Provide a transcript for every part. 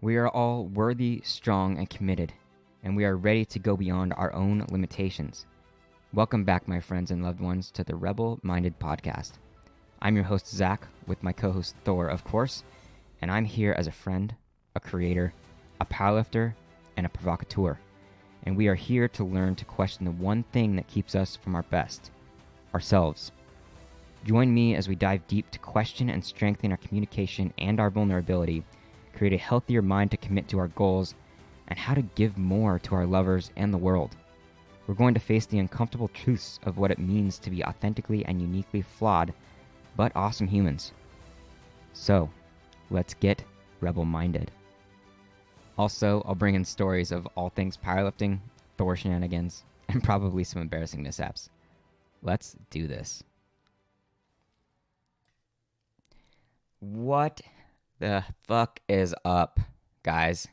We are all worthy, strong, and committed, and we are ready to go beyond our own limitations. Welcome back, my friends and loved ones, to the Rebel Minded Podcast. I'm your host, Zach, with my co-host, Thor, of course, and I'm here as a friend, a creator, a powerlifter, and a provocateur. And we are here to learn to question the one thing that keeps us from our best, ourselves. Join me as we dive deep to question and strengthen our communication and our vulnerability, create a healthier mind to commit to our goals, and how to give more to our lovers and the world. We're going to face the uncomfortable truths of what it means to be authentically and uniquely flawed, but awesome humans. So, let's get rebel-minded. Also, I'll bring in stories of all things powerlifting, Thor shenanigans, and probably some embarrassing mishaps. Let's do this. What the fuck is up, guys?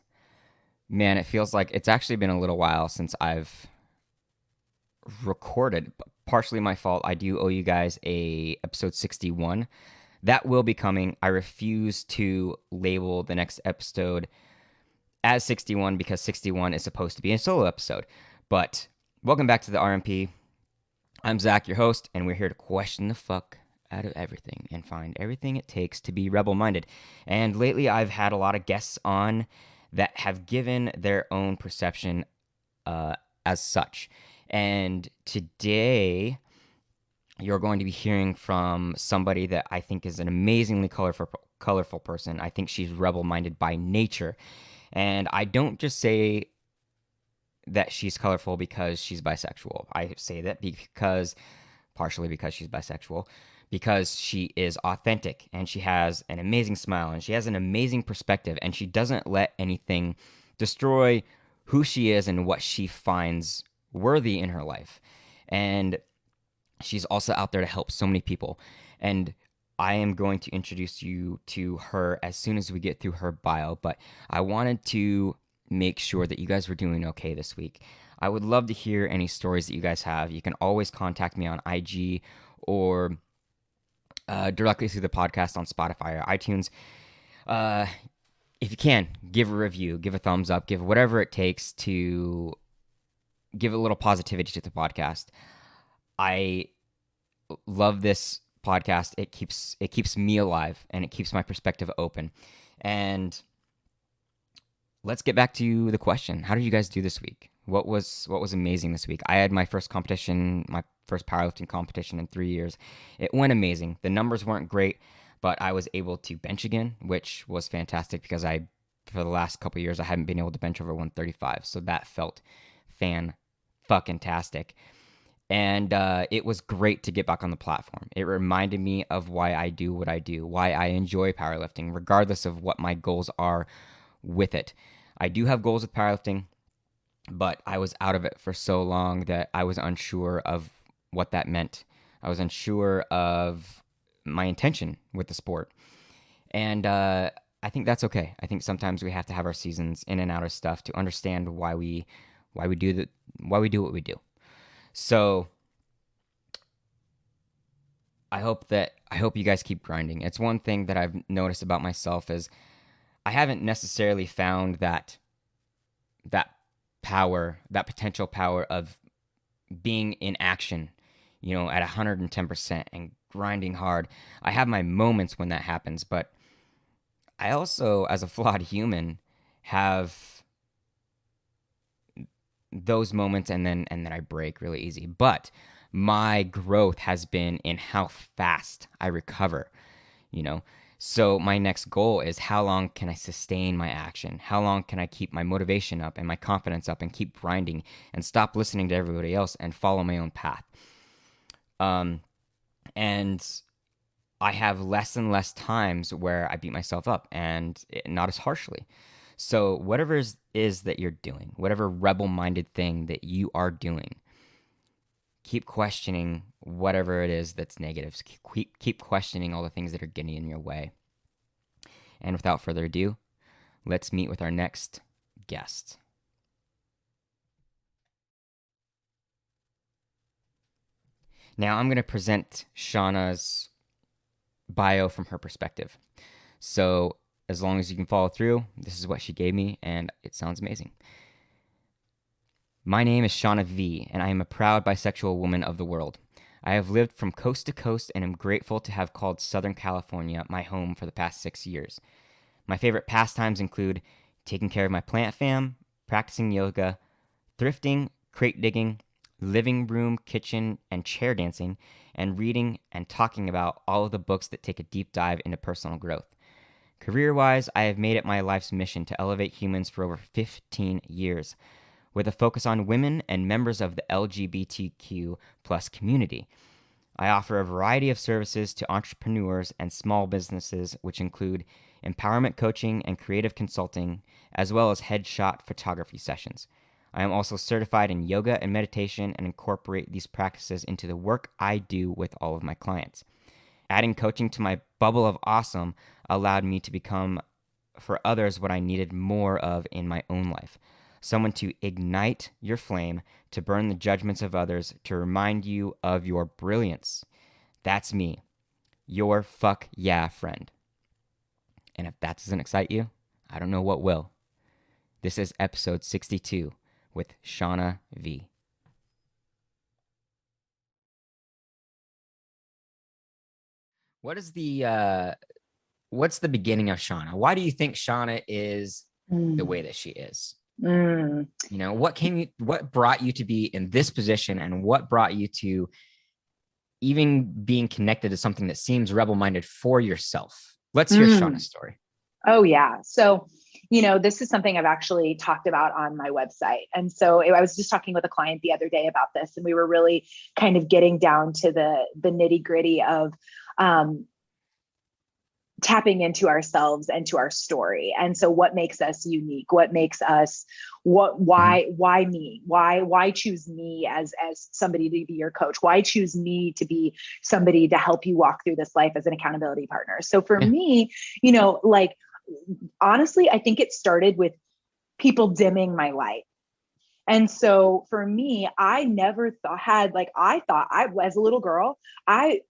Man, it feels like it's actually been a little while since I've recorded. Partially my fault. I do owe you guys a episode 61. That will be coming. I refuse to label the next episode as 61 because 61 is supposed to be a solo episode. But welcome back to the RMP. I'm Zach, your host, and we're here to question the fuck out of everything and find everything it takes to be rebel-minded. And lately I've had a lot of guests on that have given their own perception as such. And today you're going to be hearing from somebody that I think is an amazingly colorful person. I think she's rebel-minded by nature. And I don't just say that she's colorful because she's bisexual. I say that partially because she's bisexual, because she is authentic and she has an amazing smile and she has an amazing perspective and she doesn't let anything destroy who she is and what she finds worthy in her life. And she's also out there to help so many people. And I am going to introduce you to her as soon as we get through her bio, but I wanted to make sure that you guys were doing okay this week. I would love to hear any stories that you guys have. You can always contact me on IG or directly through the podcast on Spotify or iTunes. If you can, give a review, give a thumbs up, give whatever it takes to give a little positivity to the podcast. I love this podcast. It keeps me alive and it keeps my perspective open. And let's get back to the question. How did you guys do this week? What was amazing this week? I had my first powerlifting competition in 3 years. It went amazing. The numbers weren't great, but I was able to bench again, which was fantastic because for the last couple of years, I hadn't been able to bench over 135. So that felt fan-fucking-tastic. And it was great to get back on the platform. It reminded me of why I do what I do, why I enjoy powerlifting, regardless of what my goals are with it. I do have goals with powerlifting, but I was out of it for so long that I was unsure of what that meant. I was unsure of my intention with the sport. And I think that's okay. I think sometimes we have to have our seasons in and out of stuff to understand why we do what we do. So I hope you guys keep grinding. It's one thing that I've noticed about myself is I haven't necessarily found that power, that potential power of being in action, at 110% and grinding hard. I have my moments when that happens, but I also, as a flawed human, have those moments and then I break really easy. But my growth has been in how fast I recover, So my next goal is how long can I sustain my action? How long can I keep my motivation up and my confidence up and keep grinding and stop listening to everybody else and follow my own path? And I have less and less times where I beat myself up and not as harshly. So whatever is that you're doing, whatever rebel-minded thing that you are doing, keep questioning whatever it is that's negative. Keep questioning all the things that are getting in your way. And without further ado, let's meet with our next guest. Now I'm going to present Shawna's bio from her perspective. So as long as you can follow through, this is what she gave me, and it sounds amazing. My name is Shawna V, and I am a proud bisexual woman of the world. I have lived from coast to coast and am grateful to have called Southern California my home for the past 6 years. My favorite pastimes include taking care of my plant fam, practicing yoga, thrifting, crate digging, living room, kitchen, and chair dancing, and reading and talking about all of the books that take a deep dive into personal growth. Career-wise, I have made it my life's mission to elevate humans for over 15 years, with a focus on women and members of the LGBTQ plus community. I offer a variety of services to entrepreneurs and small businesses, which include empowerment coaching and creative consulting, as well as headshot photography sessions. I am also certified in yoga and meditation and incorporate these practices into the work I do with all of my clients. Adding coaching to my bubble of awesome allowed me to become for others what I needed more of in my own life. Someone to ignite your flame, to burn the judgments of others, to remind you of your brilliance. That's me, your fuck yeah friend. And if that doesn't excite you, I don't know what will. This is episode 62 with Shawna V. What is what's the beginning of Shawna? Why do you think Shawna is the way that she is? You know, what brought you to be in this position, and what brought you to even being connected to something that seems rebel-minded for yourself? Let's hear Shawna's story. Oh yeah. So, this is something I've actually talked about on my website. And so I was just talking with a client the other day about this, and we were really kind of getting down to the nitty gritty of, tapping into ourselves and to our story. And so what makes us unique? What makes us, why me? Why choose me as somebody to be your coach? Why choose me to be somebody to help you walk through this life as an accountability partner? So for me, honestly, I think it started with people dimming my light. And so for me, I never I thought as a little girl, I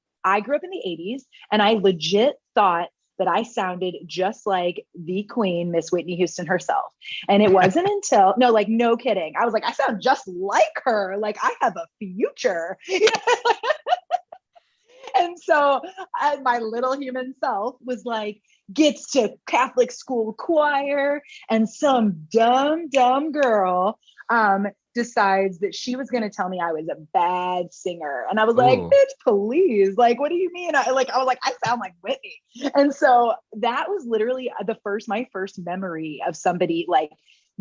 grew up in the 80s, and I legit thought that I sounded just like the queen, Miss Whitney Houston herself. And it wasn't until, no kidding. I was like, I sound just like her. Like, I have a future. And so my little human self was like, gets to Catholic school choir, and some dumb girl decides that she was going to tell me I was a bad singer. And I was like, bitch, please. Like, what do you mean? I was like, I sound like Whitney. And so that was literally my first memory of somebody like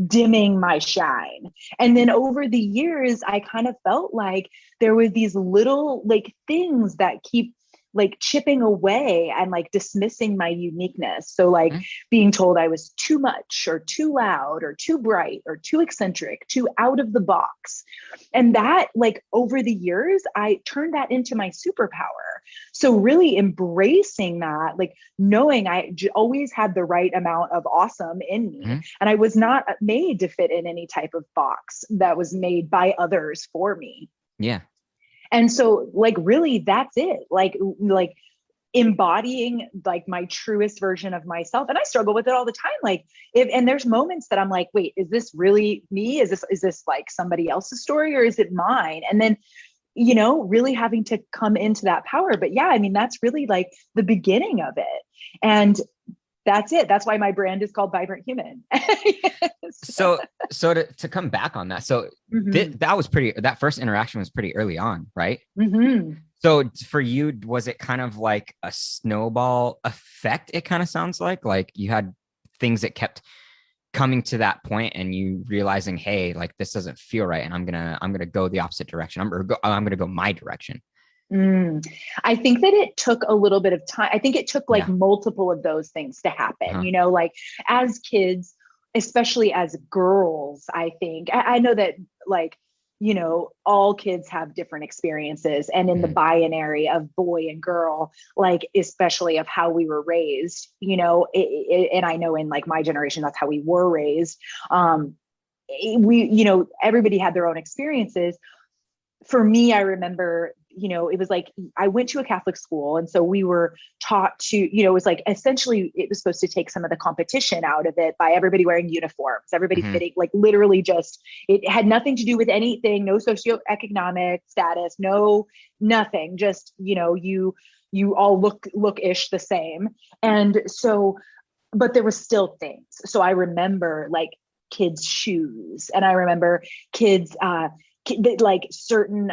dimming my shine. And then over the years, I kind of felt like there were these little like things that keep like chipping away and like dismissing my uniqueness. So like being told I was too much or too loud or too bright or too eccentric, too out of the box. And that like over the years, I turned that into my superpower. So really embracing that, like knowing I always had the right amount of awesome in me. And I was not made to fit in any type of box that was made by others for me. Yeah. And so like, really, that's it. Like embodying like my truest version of myself. And I struggle with it all the time. Like and there's moments that I'm like, wait, is this really me? Is this like somebody else's story, or is it mine? And then, really having to come into that power. But yeah, I mean, that's really like the beginning of it. And that's it. That's why my brand is called Vibrant Human. So to come back on that. So that first interaction was pretty early on, right? So for you, was it kind of like a snowball effect? It kind of sounds like you had things that kept coming to that point, and you realizing, hey, like this doesn't feel right, and I'm gonna go the opposite direction. I'm gonna go my direction. I think that it took a little bit of time. I think it took like multiple of those things to happen, like as kids, especially as girls. I think I know that like, all kids have different experiences, and in the binary of boy and girl, like, especially of how we were raised, and I know in like my generation, that's how we were raised. Everybody had their own experiences. For me, I remember, it was like, I went to a Catholic school. And so we were taught to, it was like, essentially it was supposed to take some of the competition out of it by everybody wearing uniforms, everybody fitting, like literally just, it had nothing to do with anything, no socioeconomic status, no, nothing, just, you all look-ish the same. And so, but there was still things. So I remember like kids' shoes, and I remember kids, like certain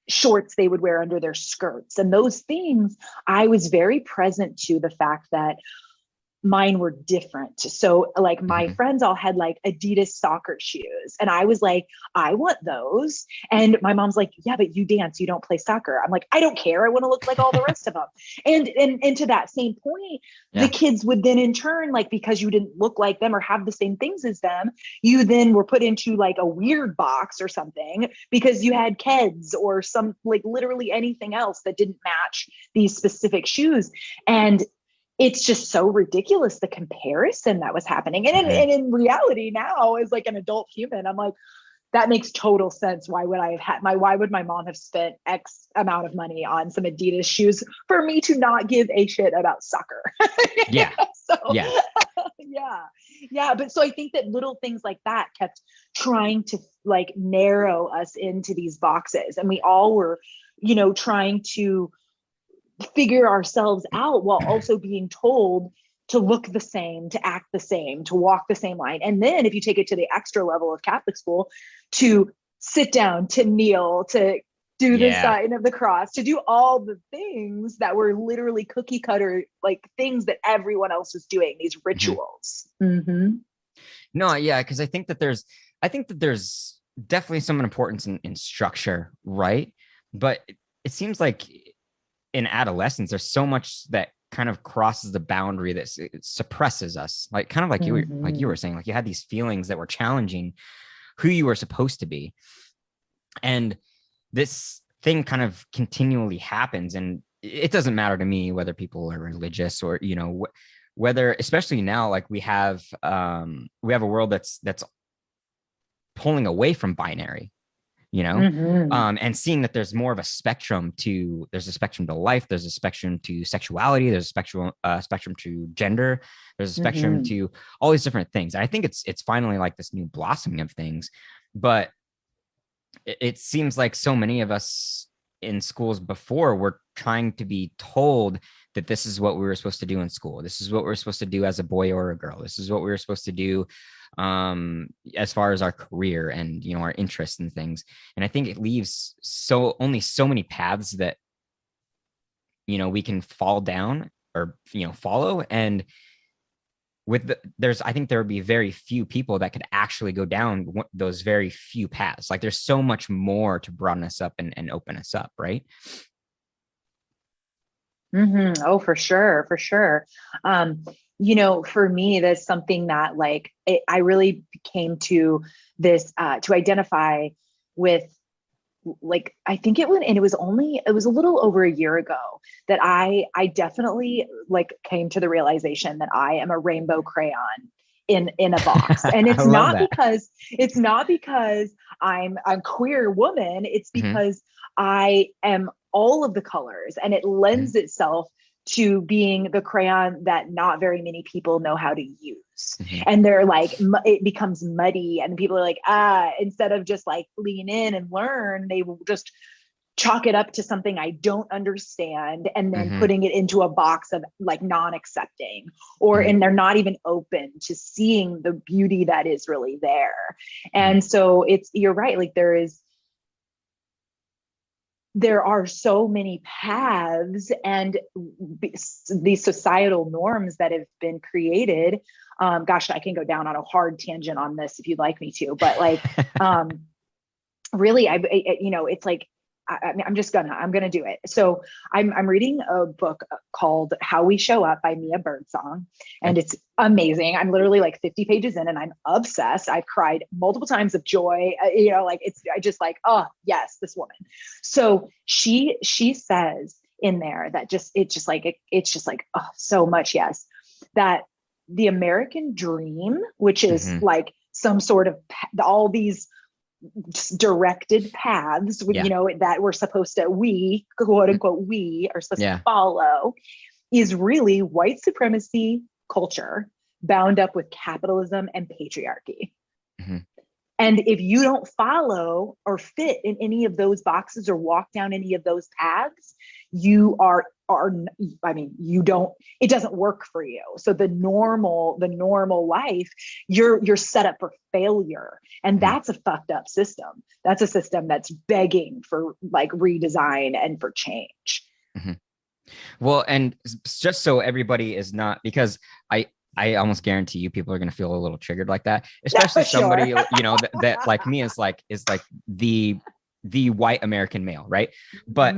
shorts they would wear under their skirts. And those things, I was very present to the fact that mine were different. So like my friends all had like Adidas soccer shoes. And I was like, I want those. And my mom's like, yeah, but you dance, you don't play soccer. I'm like, I don't care. I want to look like all the rest of them. And to that same point, the kids would then in turn, like, because you didn't look like them or have the same things as them, you then were put into like a weird box or something because you had kids or some, like literally anything else that didn't match these specific shoes. And it's just so ridiculous, the comparison that was happening. And in reality now, as like an adult human, I'm like, that makes total sense. Why would my mom have spent X amount of money on some Adidas shoes for me to not give a shit about soccer? Yeah. So yeah. But so I think that little things like that kept trying to like narrow us into these boxes. And we all were, trying to figure ourselves out while also being told to look the same, to act the same, to walk the same line. And then if you take it to the extra level of Catholic school, to sit down, to kneel, to do the sign of the cross, to do all the things that were literally cookie cutter, like things that everyone else was doing, these rituals. No, yeah, because I think that there's definitely some importance in structure, right? But it seems like in adolescence, there's so much that kind of crosses the boundary that suppresses us. Like kind of like you were saying, like you had these feelings that were challenging who you were supposed to be. And this thing kind of continually happens. And it doesn't matter to me whether people are religious or, whether, especially now, like we have a world that's pulling away from binary, and seeing that there's more of a spectrum to life, there's a spectrum to sexuality, there's a spectrum to gender, there's a spectrum to all these different things. And I think it's finally like this new blossoming of things. But it seems like so many of us in schools before were trying to be told that this is what we were supposed to do in school. This is what we're supposed to do as a boy or a girl. This is what we were supposed to do as far as our career and our interests and things. And I think it leaves only so many paths that we can fall down or follow. And I think there would be very few people that could actually go down those very few paths. Like there's so much more to broaden us up and open us up, right? Oh, for sure. For me, that's something that I really came to this, to identify with, I think it was a little over a year ago that I definitely came to the realization that I am a rainbow crayon in a box. And it's not because I'm a queer woman. It's because I am all of the colors, and it lends itself to being the crayon that not very many people know how to use. And they're like, it becomes muddy, and people are like, instead of just lean in and learn, they will just chalk it up to something I don't understand, and then putting it into a box of non-accepting, and they're not even open to seeing the beauty that is really there. And so you're right. There are so many paths and these societal norms that have been created. Gosh, I can go down on a hard tangent on this if you'd like me to, but really, it's I'm gonna do it. So I'm reading a book called How We Show Up by Mia Birdsong, and it's amazing. I'm literally 50 pages in and I'm obsessed. I've cried multiple times of joy. Oh yes, this woman. So she says in there that oh, so much yes, that the American dream, which is some sort of all these directed paths, Yeah. that we're supposed to, we, quote unquote, we are supposed Yeah. to follow, is really white supremacy culture bound up with capitalism and patriarchy. Mm-hmm. And if you don't follow or fit in any of those boxes or walk down any of those paths, you you don't, it doesn't work for you. So the normal life, you're set up for failure. And that's a fucked up system. That's a system that's begging for like redesign and for change. Mm-hmm. Well, and just so everybody is not, because I almost guarantee you people are going to feel a little triggered like that, especially somebody, that like me is like the white American male, right? But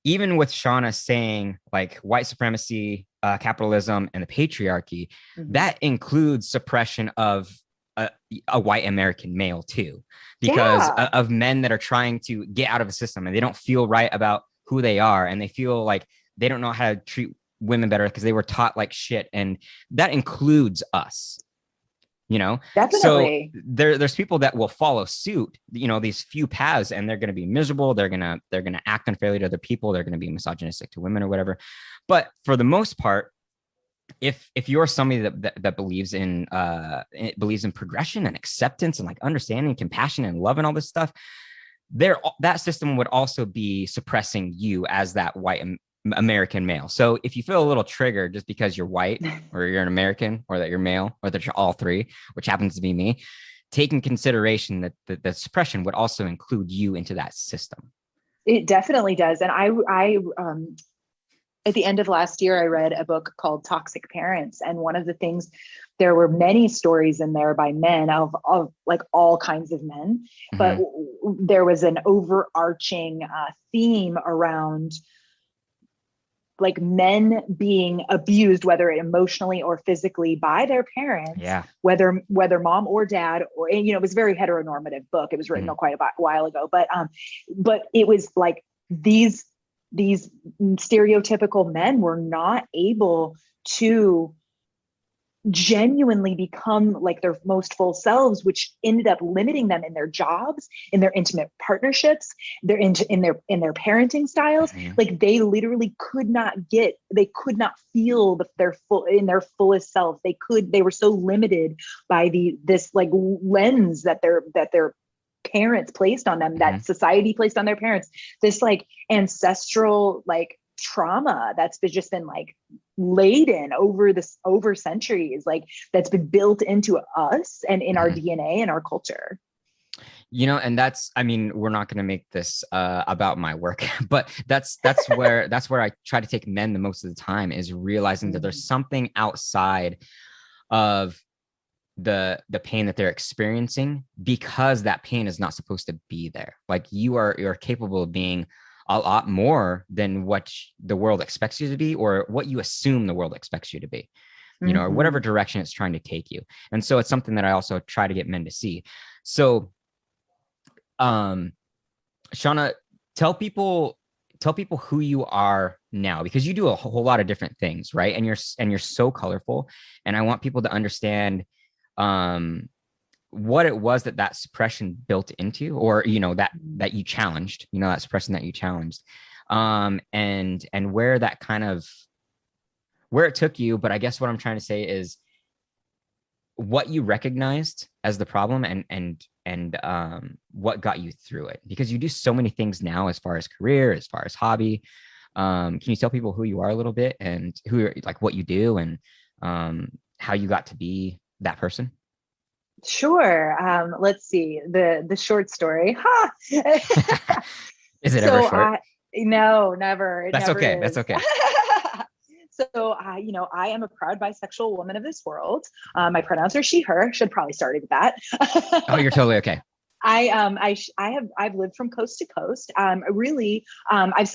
even with Shawna saying like white supremacy, capitalism, and the patriarchy, that includes suppression of a white American male too, because of men that are trying to get out of the system and they don't feel right about who they are, and they feel like they don't know how to treat women better because they were taught like shit, and that includes us. Definitely. So there's people that will follow suit, these few paths, and they're going to be miserable. They're going to act unfairly to other people. They're going to be misogynistic to women or whatever. But for the most part, if you're somebody that believes in progression and acceptance and like understanding, compassion, and love and all this stuff, that system would also be suppressing you as that white American male. So if you feel a little triggered just because you're white or you're an American or that you're male or that you're all three, which happens to be me, take in consideration that the suppression would also include you into that system. It definitely does. And I at the end of last year, I read a book called Toxic Parents. And one of the things, there were many stories in there by men of like all kinds of men, but there was an overarching theme around like men being abused, whether emotionally or physically, by their parents, whether mom or dad, or, it was a very heteronormative book. It was written quite a while ago, but it was like these stereotypical men were not able to genuinely become like their most full selves, which ended up limiting them in their jobs, in their intimate partnerships, in their parenting styles. Like they literally could not feel their fullest self. They were so limited by this like lens that their parents placed on them, that society placed on their parents, this like ancestral like trauma that's just been like laden over centuries, like that's been built into us and in our DNA and our culture. And we're not going to make this about my work, but that's where I try to take men the most of the time, is realizing that there's something outside of the pain that they're experiencing, because that pain is not supposed to be there. Like you're capable of being a lot more than what the world expects you to be, or what you assume the world expects you to be, or whatever direction it's trying to take you. And so it's something that I also try to get men to see. So, Shawna, tell people who you are now, because you do a whole lot of different things, right? And you're so colorful, and I want people to understand, what it was that suppression built into, or that you challenged, that suppression that you challenged, and where that kind of, where it took you. But I guess what I'm trying to say is what you recognized as the problem, and what got you through it, because you do so many things now, as far as career, as far as hobby. Can you tell people who you are a little bit, and like what you do, and how you got to be that person? Sure. Let's see, the short story. Is it ever short? No, never. That's never okay. is. That's okay. So, I am a proud bisexual woman of this world. My pronouns are she, her. Should probably start with that. Oh, you're totally okay. I've lived from coast to coast. Really, I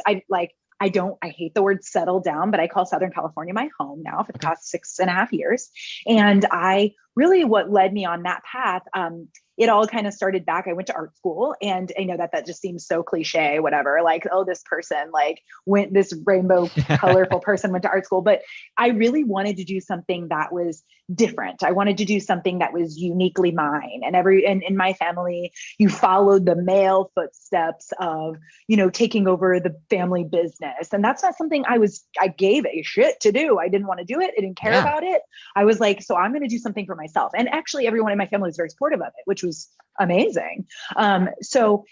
hate the word settle down, but I call Southern California my home now for the past 6.5 years. And I really what led me on that path, it all kind of started back. I went to art school, and I know that just seems so cliche, whatever, like, oh, this person like went, this rainbow colorful person went to art school. But I really wanted to do something that was different. I wanted to do something that was uniquely mine. And in my family, you followed the male footsteps of, taking over the family business. And that's not something I gave a shit to do. I didn't want to do it. I didn't care about it. I was like, so I'm going to do something for myself. And actually everyone in my family was very supportive of it, which was amazing. So,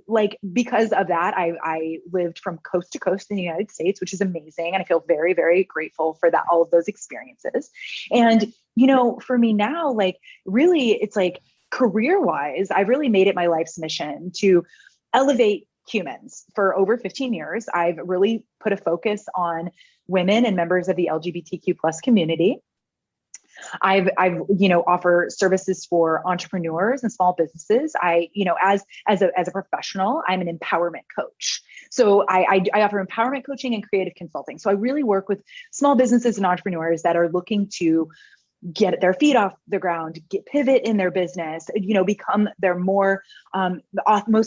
like, because of that, I lived from coast to coast in the United States, which is amazing. And I feel very, very grateful for that, all of those experiences. And, for me now, like, really, it's like, career-wise, I've really made it my life's mission to elevate humans. For over 15 years, I've really put a focus on women and members of the LGBTQ plus community. I've offer services for entrepreneurs and small businesses. As a professional, I'm an empowerment coach. So I offer empowerment coaching and creative consulting. So I really work with small businesses and entrepreneurs that are looking to get their feet off the ground, pivot in their business, become their most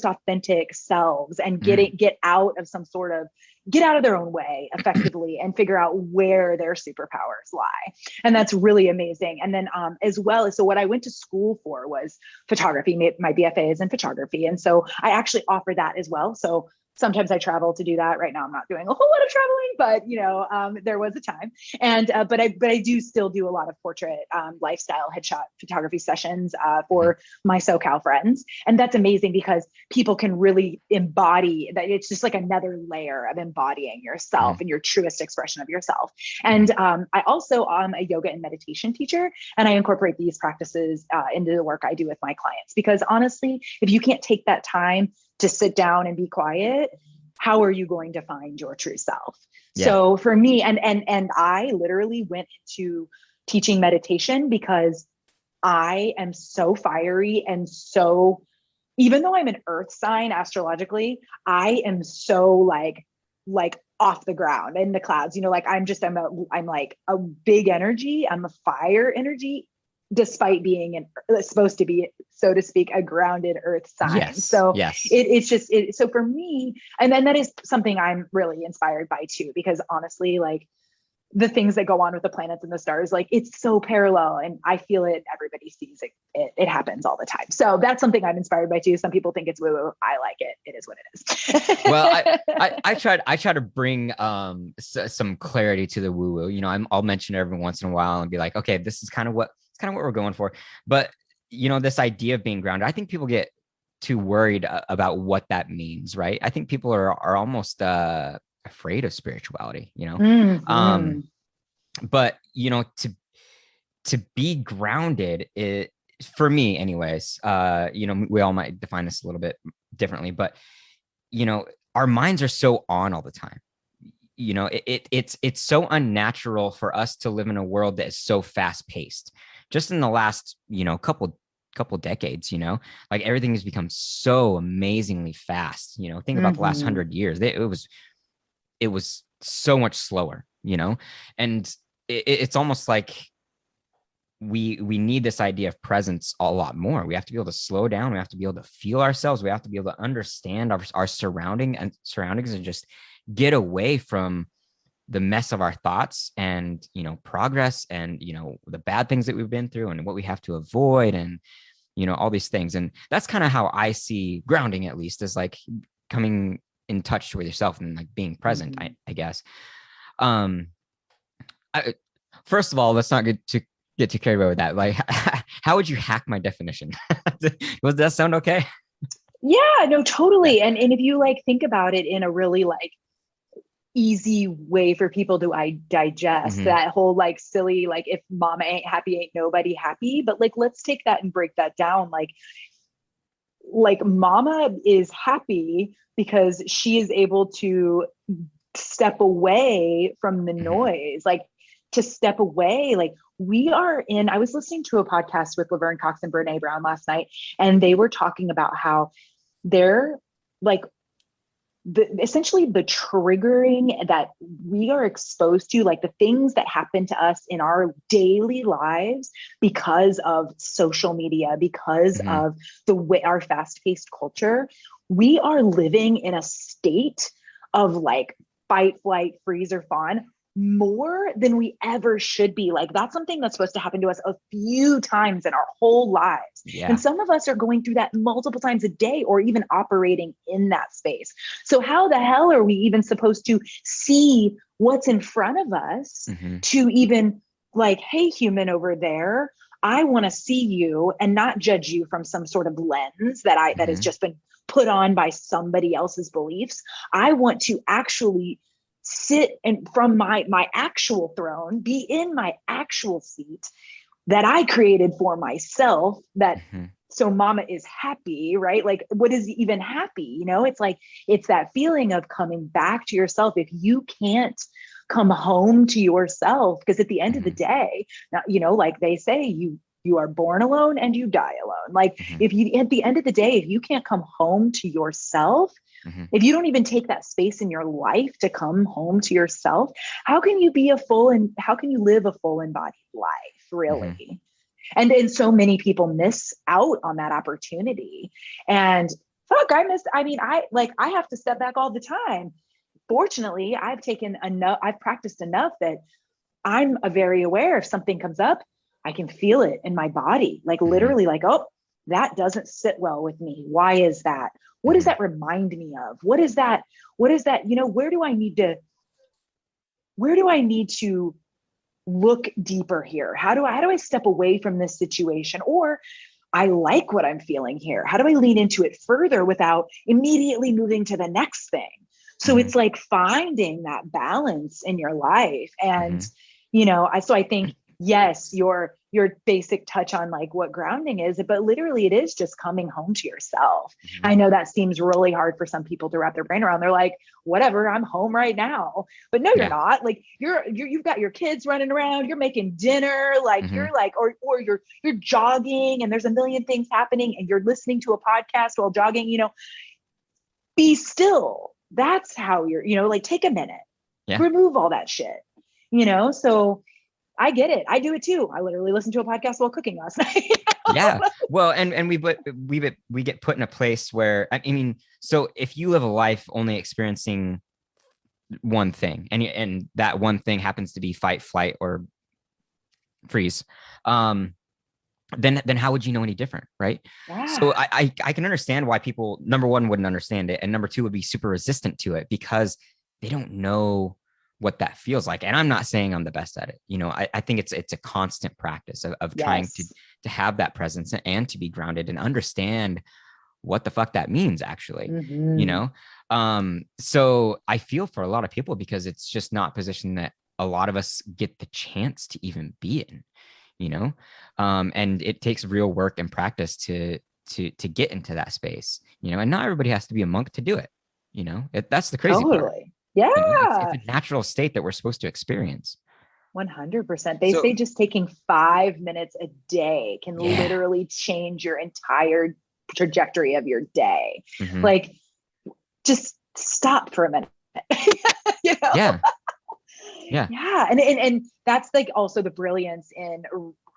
authentic selves, and get out of their own way effectively and figure out where their superpowers lie. And that's really amazing. And then as well, so what I went to school for was photography. My BFA is in photography. And so I actually offer that as well. So sometimes I travel to do that. Right now, I'm not doing a whole lot of traveling, but there was a time. And but I do still do a lot of portrait, lifestyle, headshot photography sessions for my SoCal friends, and that's amazing because people can really embody that. It's just like another layer of embodying yourself and your truest expression of yourself. And I also am a yoga and meditation teacher, and I incorporate these practices into the work I do with my clients. Because honestly, if you can't take that time to sit down and be quiet, how are you going to find your true self? Yeah. So for me, and I literally went into teaching meditation because I am so fiery and so, even though I'm an earth sign astrologically, I am so like off the ground in the clouds, like I'm like a big energy. I'm a fire energy, despite being supposed to be, so to speak, a grounded earth sign. Yes, so yes. It's just, so for me, and then that is something I'm really inspired by too, because honestly, like, the things that go on with the planets and the stars, like, it's so parallel, and I feel it, everybody sees it. It happens all the time. So that's something I'm inspired by too. Some people think it's woo-woo. I like it. It is what it is. Well, I try to bring some clarity to the woo-woo. I'll mention it every once in a while and be like, okay, this is kind of what we're going for. But this idea of being grounded, I think people get too worried about what that means, right? I think people are almost afraid of spirituality, Mm-hmm. But to be grounded, for me anyways, we all might define this a little bit differently, but our minds are so on all the time. It's so unnatural for us to live in a world that is so fast paced. Just in the last couple decades, like, everything has become so amazingly fast. Think about the last 100 years. It was so much slower, and it's almost like we need this idea of presence a lot more. We have to be able to slow down. We have to be able to feel ourselves. We have to be able to understand our surroundings and just get away from the mess of our thoughts and, progress and, the bad things that we've been through and what we have to avoid and, all these things. And that's kind of how I see grounding, at least, as like coming in touch with yourself and like being present, I guess. First of all, let's not get too carried away with that. Like, how would you hack my definition? Does that sound okay? Yeah, no, totally. And if you like think about it in a really like easy way for people to digest that whole like silly, like, if mama ain't happy, ain't nobody happy. But like, let's take that and break that down. Like mama is happy because she is able to step away from the noise, like to step away. Like, I was listening to a podcast with Laverne Cox and Brene Brown last night, and they were talking about how they're like, essentially the triggering that we are exposed to, like the things that happen to us in our daily lives because of social media, because Mm-hmm. of the way our fast-paced culture, we are living in a state of like fight, flight, freeze, or fawn more than we ever should be. Like that's something that's supposed to happen to us a few times in our whole lives. Yeah. And some of us are going through that multiple times a day or even operating in that space. So how the hell are we even supposed to see what's in front of us Mm-hmm. to even like, hey, human over there, I want to see you and not judge you from some sort of lens that has Mm-hmm. just been put on by somebody else's beliefs. I want to actually sit and from my actual throne, be in my actual seat that I created for myself, that Mm-hmm. so mama is happy, right? Like what is even happy? You know, it's like it's that feeling of coming back to yourself. If you can't come home to yourself, because at the end of the Mm-hmm. day, now, you know, like they say, you are born alone and you die alone. Like Mm-hmm. if you at the end of the day, if you can't come home to yourself, Mm-hmm. if you don't even take that space in your life to come home to yourself, how can you be a full and how can you live a full embodied life, Mm-hmm. really? And so many people miss out on that opportunity. And fuck, I have to step back all the time. Fortunately, I've practiced enough that I'm very aware if something comes up, I can feel it in my body, like Mm-hmm. literally, like, oh, that doesn't sit well with me. Why is that? What does Mm-hmm. that remind me of? What is that? What is that? You know, where do I need to look deeper here? How do I step away from this situation? Or I like what I'm feeling here. How do I lean into it further without immediately moving to the next thing? So Mm-hmm. it's like finding that balance in your life. And, Mm-hmm. you know, I think, yes, your basic touch on like what grounding is, but literally it is just coming home to yourself. Mm-hmm. I know that seems really hard for some people to wrap their brain around. They're like, whatever, I'm home right now. But no, you're Yeah. not. Like you've got your kids running around, you're making dinner, like Mm-hmm. you're like, or you're jogging and there's a million things happening and you're listening to a podcast while jogging, you know, be still. That's how you're, you know, like take a minute, Yeah. remove all that shit, you know? So I get it. I do it too. I literally listened to a podcast while cooking last night. Yeah. Well, and we get put in a place where I mean, so if you live a life only experiencing one thing, and that one thing happens to be fight, flight, or freeze, then how would you know any different, right? So Yeah. I can understand why people, number one, wouldn't understand it, and number two, would be super resistant to it because they don't know what that feels like. And I'm not saying I'm the best at it. You know, I think it's a constant practice of trying Yes. to have that presence and to be grounded and understand what the fuck that means actually, you Mm-hmm. know. So I feel for a lot of people because it's just not a position that a lot of us get the chance to even be in, you know. And it takes real work and practice to get into that space, you know. And not everybody has to be a monk to do it, you know. That's the crazy part, Totally. you know. It's Yeah. a natural state that we're supposed to experience. 100%. They So say just taking 5 minutes a day can yeah. literally change your entire trajectory of your day. Mm-hmm. Like, just stop for a minute. You know? Yeah. Yeah. Yeah. And that's like also the brilliance in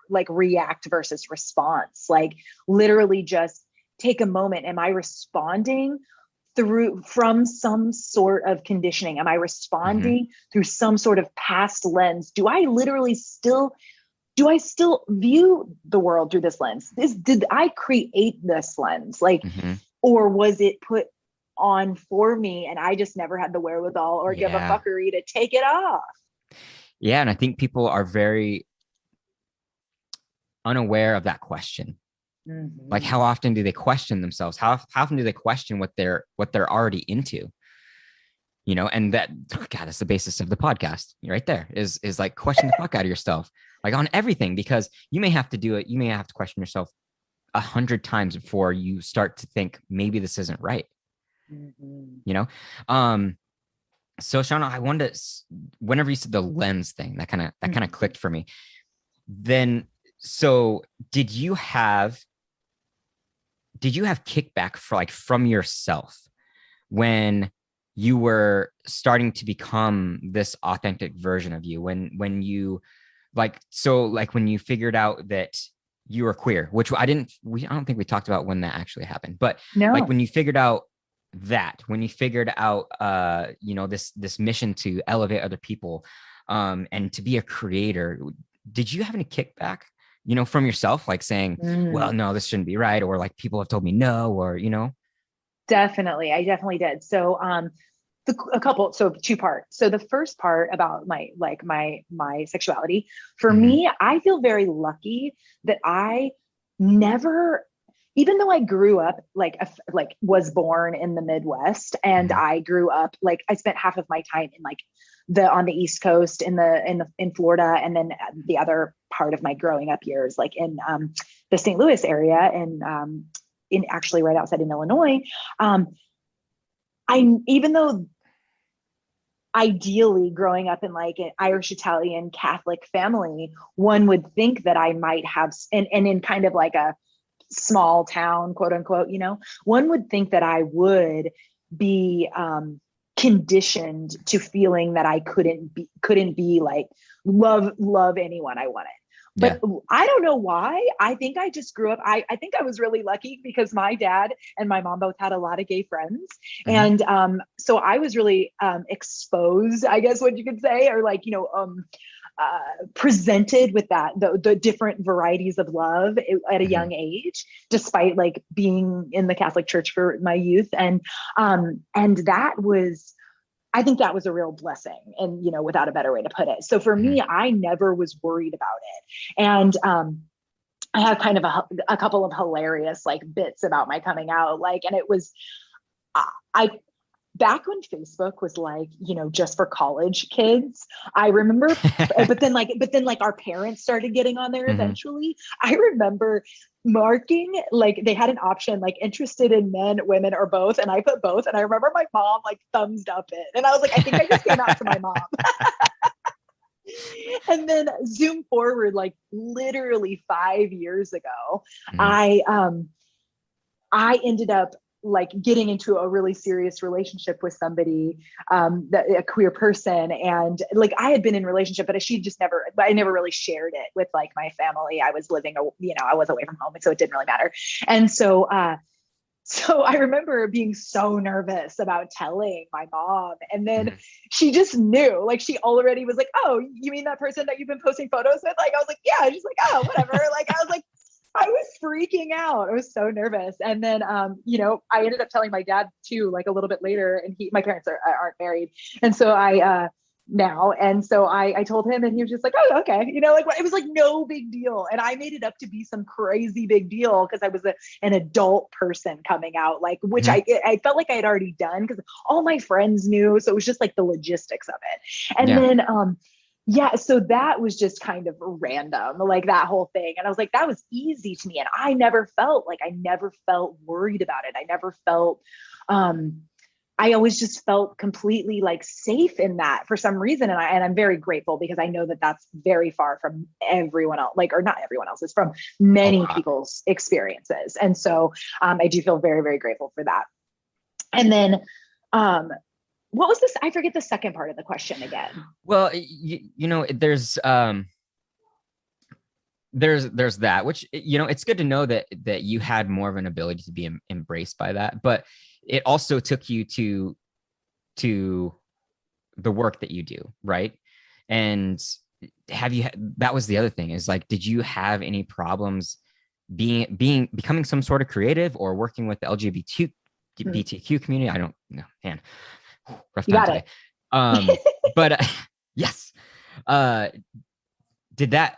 like react versus response. Like, literally just take a moment. Am I responding through from some sort of conditioning? Am I Mm-hmm. responding through some sort of past lens? Do I still view the world through this lens? Did I create this lens? Like, Mm-hmm. or was it put on for me and I just never had the wherewithal or give a Yeah. fuckery to take it off? Yeah. And I think people are very unaware of that question. Like, how Mm-hmm. often do they question themselves? How often do they question what they're already into? You know, and that, God, that's the basis of the podcast right there, is like question the fuck out of yourself, like on everything, because you may have to do it. You may have to question yourself 100 times before you start to think maybe this isn't right. Mm-hmm. You know, um, so Shawna, I wanted to, whenever you said the lens thing, that kind of Mm-hmm. clicked for me. Then, so did you have kickback for like from yourself when you were starting to become this authentic version of you, when you when you figured out that you were queer, which I don't think we talked about when that actually happened, but like No. when you figured out when you figured out this mission to elevate other people, and to be a creator, did you have any kickback, from yourself, like saying, well, Mm. no, this shouldn't be right, or like people have told me no, or Definitely. I definitely did. So, a couple, so two parts. So the first part about my sexuality, for Mm-hmm. me, I feel very lucky that I never, even though I grew up was born in the Midwest, and Mm-hmm. I grew up like I spent half of my time in like the on the East Coast in Florida, and then the other part of my growing up years like in the St. Louis area, and in actually right outside in Illinois. Um, I even though ideally growing up in like an Irish Italian Catholic family, one would think that I might have, and in kind of like a small town, quote unquote, one would think that I would be conditioned to feeling that I couldn't be like love anyone I wanted. Yeah. But I don't know why. I think I just grew up. I think I was really lucky because my dad and my mom both had a lot of gay friends. Mm-hmm. And so I was really exposed, I guess what you could say, or like, presented with the different varieties of love at a Mm-hmm. young age, despite like being in the Catholic Church for my youth. And that was, I think that was a real blessing, and without a better way to put it. So for Mm-hmm. me, I never was worried about it. And I have kind of a couple of hilarious like bits about my coming out, like, and it was I back when Facebook was like, just for college kids, I remember, but then our parents started getting on there Mm-hmm. eventually. I remember marking, like they had an option, like interested in men, women, or both. And I put both. And I remember my mom like thumbs up it. And I was like, I think I just came out to my mom. And then zoom forward, like literally 5 years ago, Mm-hmm. I ended up like getting into a really serious relationship with somebody, a queer person. And like, I had been in a relationship, but I never really shared it with like my family. I was living, I was away from home. So it didn't really matter. And so I remember being so nervous about telling my mom. And then Mm-hmm. she just knew, like she already was like, oh, you mean that person that you've been posting photos with? Like, I was like, yeah. She's like, oh, whatever. Like, I was like, I was freaking out. I was so nervous. And then, I ended up telling my dad too, like a little bit later, and my parents aren't married. And so now. And so I told him, and he was just like, oh, okay. Like it was like no big deal. And I made it up to be some crazy big deal because I was an adult person coming out, like, which Mm-hmm. I felt like I had already done because all my friends knew. So it was just like the logistics of it. And Yeah. then, yeah, so that was just kind of random, like that whole thing. And I was like, that was easy to me. And I never felt worried about it. I never felt, I always just felt completely like safe in that for some reason. And I'm very grateful because I know that that's very far from everyone else, like, or not everyone else's, from A many lot. people's experiences. And so I do feel very, very grateful for that. And then, what was this? I forget the second part of the question again. Well, there's that, which, it's good to know that you had more of an ability to be embraced by that, but it also took you to the work that you do, right? And that was the other thing, is like, did you have any problems becoming some sort of creative or working with the Hmm. LGBTQ community? I don't know, man, rough You time got today. it. But yes, uh, did that?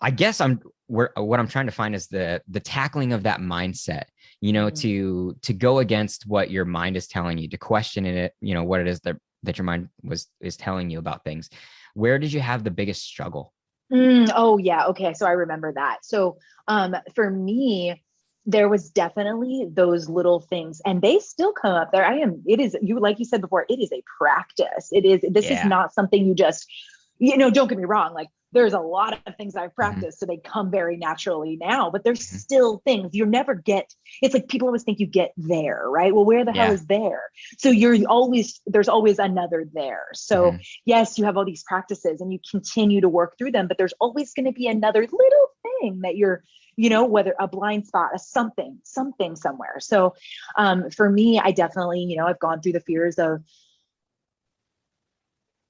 I guess what I'm trying to find is the tackling of that mindset. Mm. To go against what your mind is telling you, to question it. What it is that your mind is telling you about things. Where did you have the biggest struggle? Oh yeah. Okay. So I remember that. So for me, there was definitely those little things, and they still come up. It is, you, like you said before, it is a practice. This is Yeah. not something you just, don't get me wrong. Like there's a lot of things I've practiced, so they come very naturally now, but there's still things you never get. It's like people always think you get there, right? Well, where the hell is there? So there's always another there. So yes, you have all these practices and you continue to work through them, but there's always going to be another little thing that you're, whether a blind spot, a something somewhere. So for me, I definitely, I've gone through the fears of,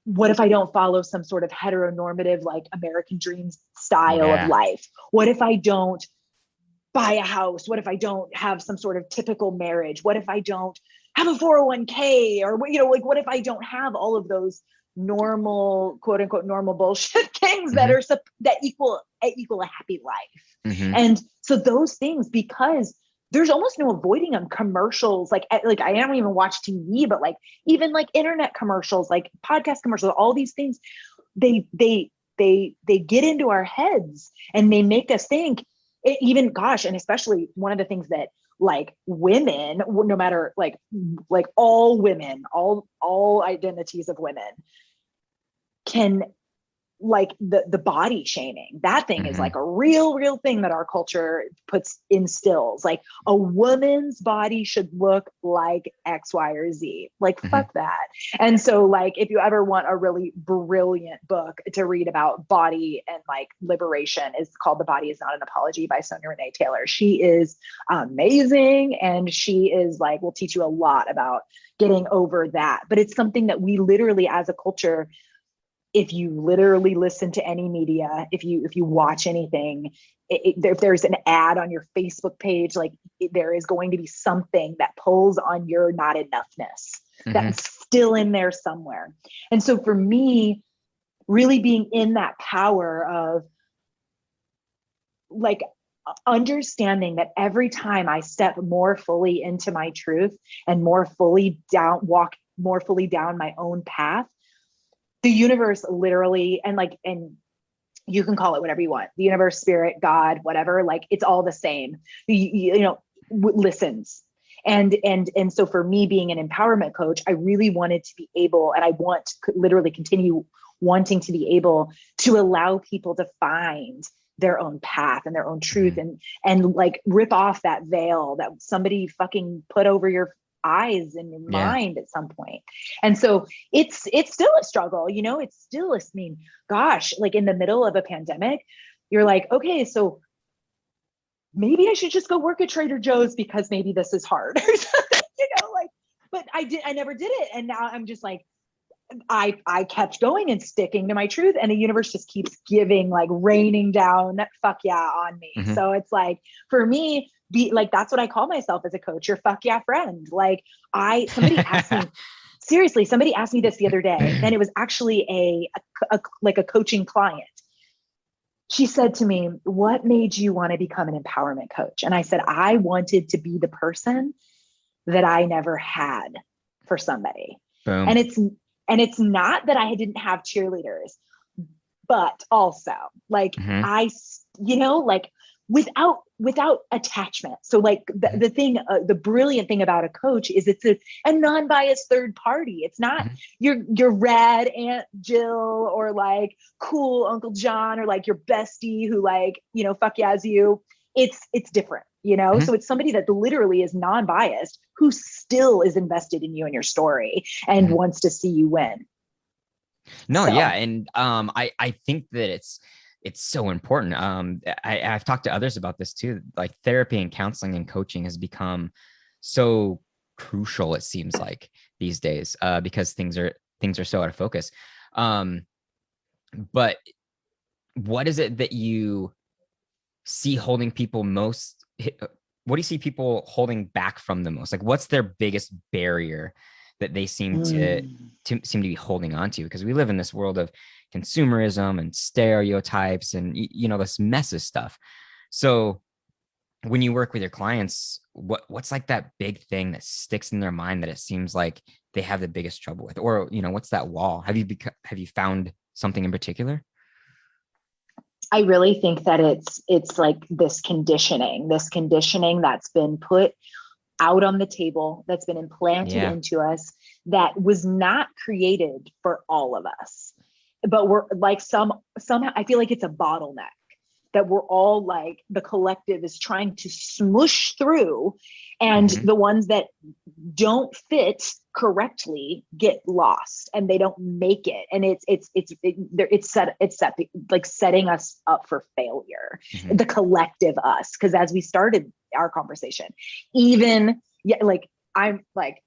what if I don't follow some sort of heteronormative, like American dreams style of life? What if I don't buy a house? What if I don't have some sort of typical marriage? What if I don't have a 401k? Or, what if I don't have all of those normal, quote unquote, normal bullshit things that equal a happy life? And so those things, because there's almost no avoiding them. Commercials, like I don't even watch TV, but like even like internet commercials, like podcast commercials, all these things, they get into our heads and they make us think. And especially one of the things that like women, no matter like all women, all identities of women can, like the body shaming, that thing is like a real thing that our culture instills. Like a woman's body should look like X, Y, or Z. Like fuck that. And so like, if you ever want a really brilliant book to read about body and like liberation, is called The Body Is Not an Apology by Sonia Renee Taylor. She is amazing. And she is like, will teach you a lot about getting over that. But it's something that we literally, as a culture, if you literally listen to any media, if you watch anything, if there's an ad on your Facebook page, like there is going to be something that pulls on your not enoughness that's still in there somewhere. And so for me, really being in that power of like understanding that every time I step more fully into my truth and walk more fully down my own path, the universe literally, and you can call it whatever you want, the universe, spirit, God, whatever, like it's all the same, listens. And so for me being an empowerment coach, I really wanted to be able, and I want to literally continue wanting to be able to allow people to find their own path and their own truth and like rip off that veil that somebody fucking put over your eyes and your mind at some point. And so it's still a struggle, it's still gosh, like in the middle of a pandemic, you're like, okay, so maybe I should just go work at Trader Joe's because maybe this is hard or something, but I never did it. And now I'm just like, I kept going and sticking to my truth, and the universe just keeps giving, like raining down fuck yeah on me. So it's like, for me, that's what I call myself as a coach, your fuck yeah friend. Like somebody asked me this the other day, and it was actually a coaching client. She said to me, what made you want to become an empowerment coach? And I said, I wanted to be the person that I never had for somebody. Boom. And it's not that I didn't have cheerleaders, but also like without attachment. So like the thing, the brilliant thing about a coach is it's a non-biased third party. It's not your rad Aunt Jill or like cool Uncle John or like your bestie who like, fuck yes you. It's different, So it's somebody that literally is non-biased who still is invested in you and your story and wants to see you win. Yeah. And I think that it's so important. I've talked to others about this too. Like therapy and counseling and coaching has become so crucial, it seems like these days, because things are so out of focus. But what is it that you see holding people most? What do you see people holding back from the most? Like, what's their biggest barrier that they seem to be holding on to? Because we live in this world of consumerism and stereotypes and this mess of stuff. So when you work with your clients, what's like that big thing that sticks in their mind that it seems like they have the biggest trouble with? Or what's that wall? Have you found something in particular? I really think that it's like this conditioning that's been put out on the table, that's been implanted into us, that was not created for all of us. but we're like somehow I feel like it's a bottleneck that we're all like, the collective is trying to smush through, and the ones that don't fit correctly get lost and they don't make it, and it's like setting us up for failure, the collective us. Because as we started our conversation, even like I'm like,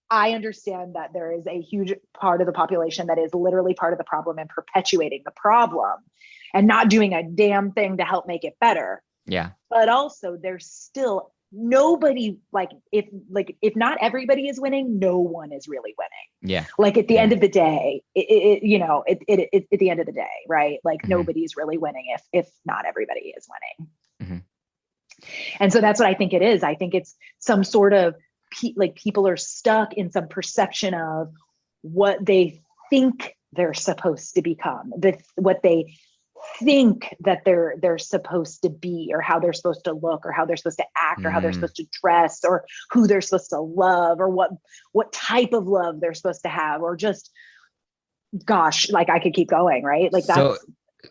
I understand that there is a huge part of the population that is literally part of the problem and perpetuating the problem and not doing a damn thing to help make it better. Yeah. But also there's still nobody, like if not everybody is winning, no one is really winning. Yeah. Like at the end of the day, at the end of the day, right? Like nobody's really winning if not everybody is winning. And so that's what I think it is. I think it's some sort of like people are stuck in some perception of what they think they're supposed to become, what they think that they're supposed to be, or how they're supposed to look, or how they're supposed to act, or how they're supposed to dress, or who they're supposed to love, or what type of love they're supposed to have, or just, gosh, like I could keep going, right? Like that's.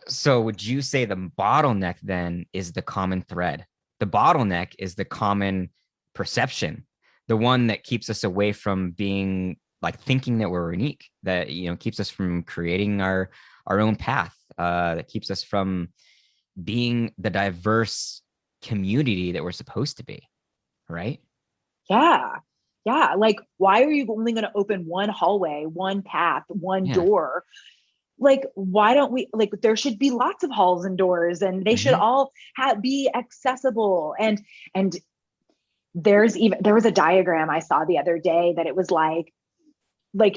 So would you say the bottleneck then is the common thread? The bottleneck is the common perception, the one that keeps us away from being like thinking that we're unique, that, you know, keeps us from creating our own path, that keeps us from being the diverse community that we're supposed to be, right? Yeah. Like, why are you only going to open one hallway, one path, one door? Like, why don't we, like, there should be lots of halls and doors, and they should all be accessible. And there was a diagram I saw the other day that it was like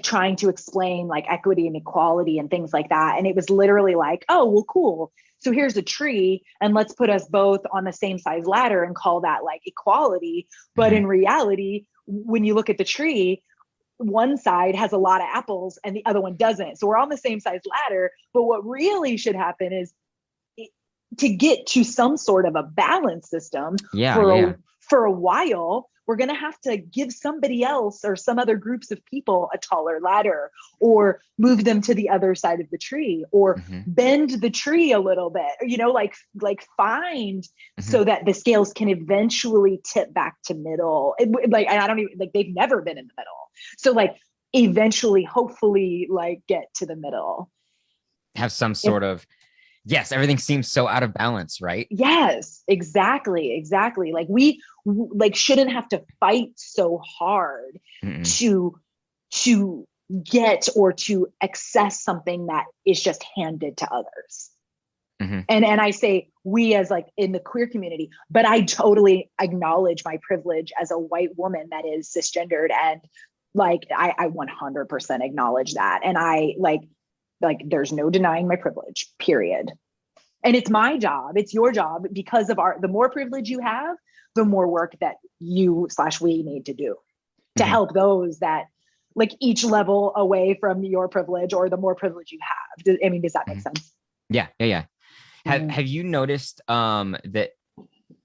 trying to explain like equity and equality and things like that. And it was literally like, oh, well, cool. So here's a tree, and let's put us both on the same size ladder and call that like equality. But in reality, when you look at the tree, one side has a lot of apples and the other one doesn't. So we're on the same size ladder. But what really should happen is to get to some sort of a balance system for a while, we're going to have to give somebody else or some other groups of people a taller ladder, or move them to the other side of the tree, or bend the tree a little bit, you know, like find so that the scales can eventually tip back to middle. Like, I don't even, like, they've never been in the middle. So like eventually, hopefully, like get to the middle. Have some sort of, yes, everything seems so out of balance, right? Yes, exactly. Like we shouldn't have to fight so hard to get or to access something that is just handed to others. And I say we as like in the queer community, but I totally acknowledge my privilege as a white woman that is cisgendered, and like I 100% acknowledge that. And I like there's no denying my privilege, period. And it's my job, it's your job, because of the more privilege you have, the more work that you/we need to do to help those that like each level away from your privilege or the more privilege you have. I mean, does that make sense? Yeah. Have you noticed that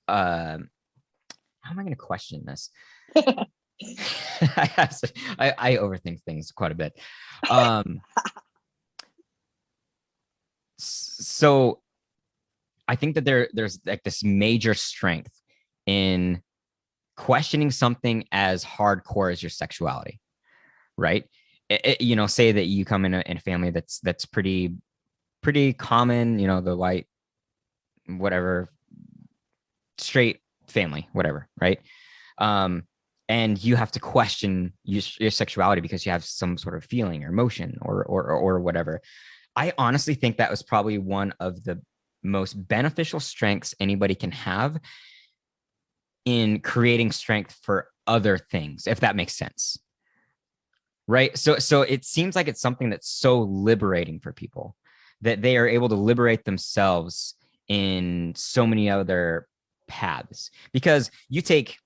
how am I going to question this? I overthink things quite a bit. So I think that there's like this major strength in questioning something as hardcore as your sexuality, right? You know, say that you come in a family that's pretty common, you know, the white, whatever, straight family, whatever, right? And you have to question your sexuality because you have some sort of feeling or emotion or whatever. I honestly think that was probably one of the most beneficial strengths anybody can have in creating strength for other things, if that makes sense. Right. So it seems like it's something that's so liberating for people, that they are able to liberate themselves in so many other paths. Because you take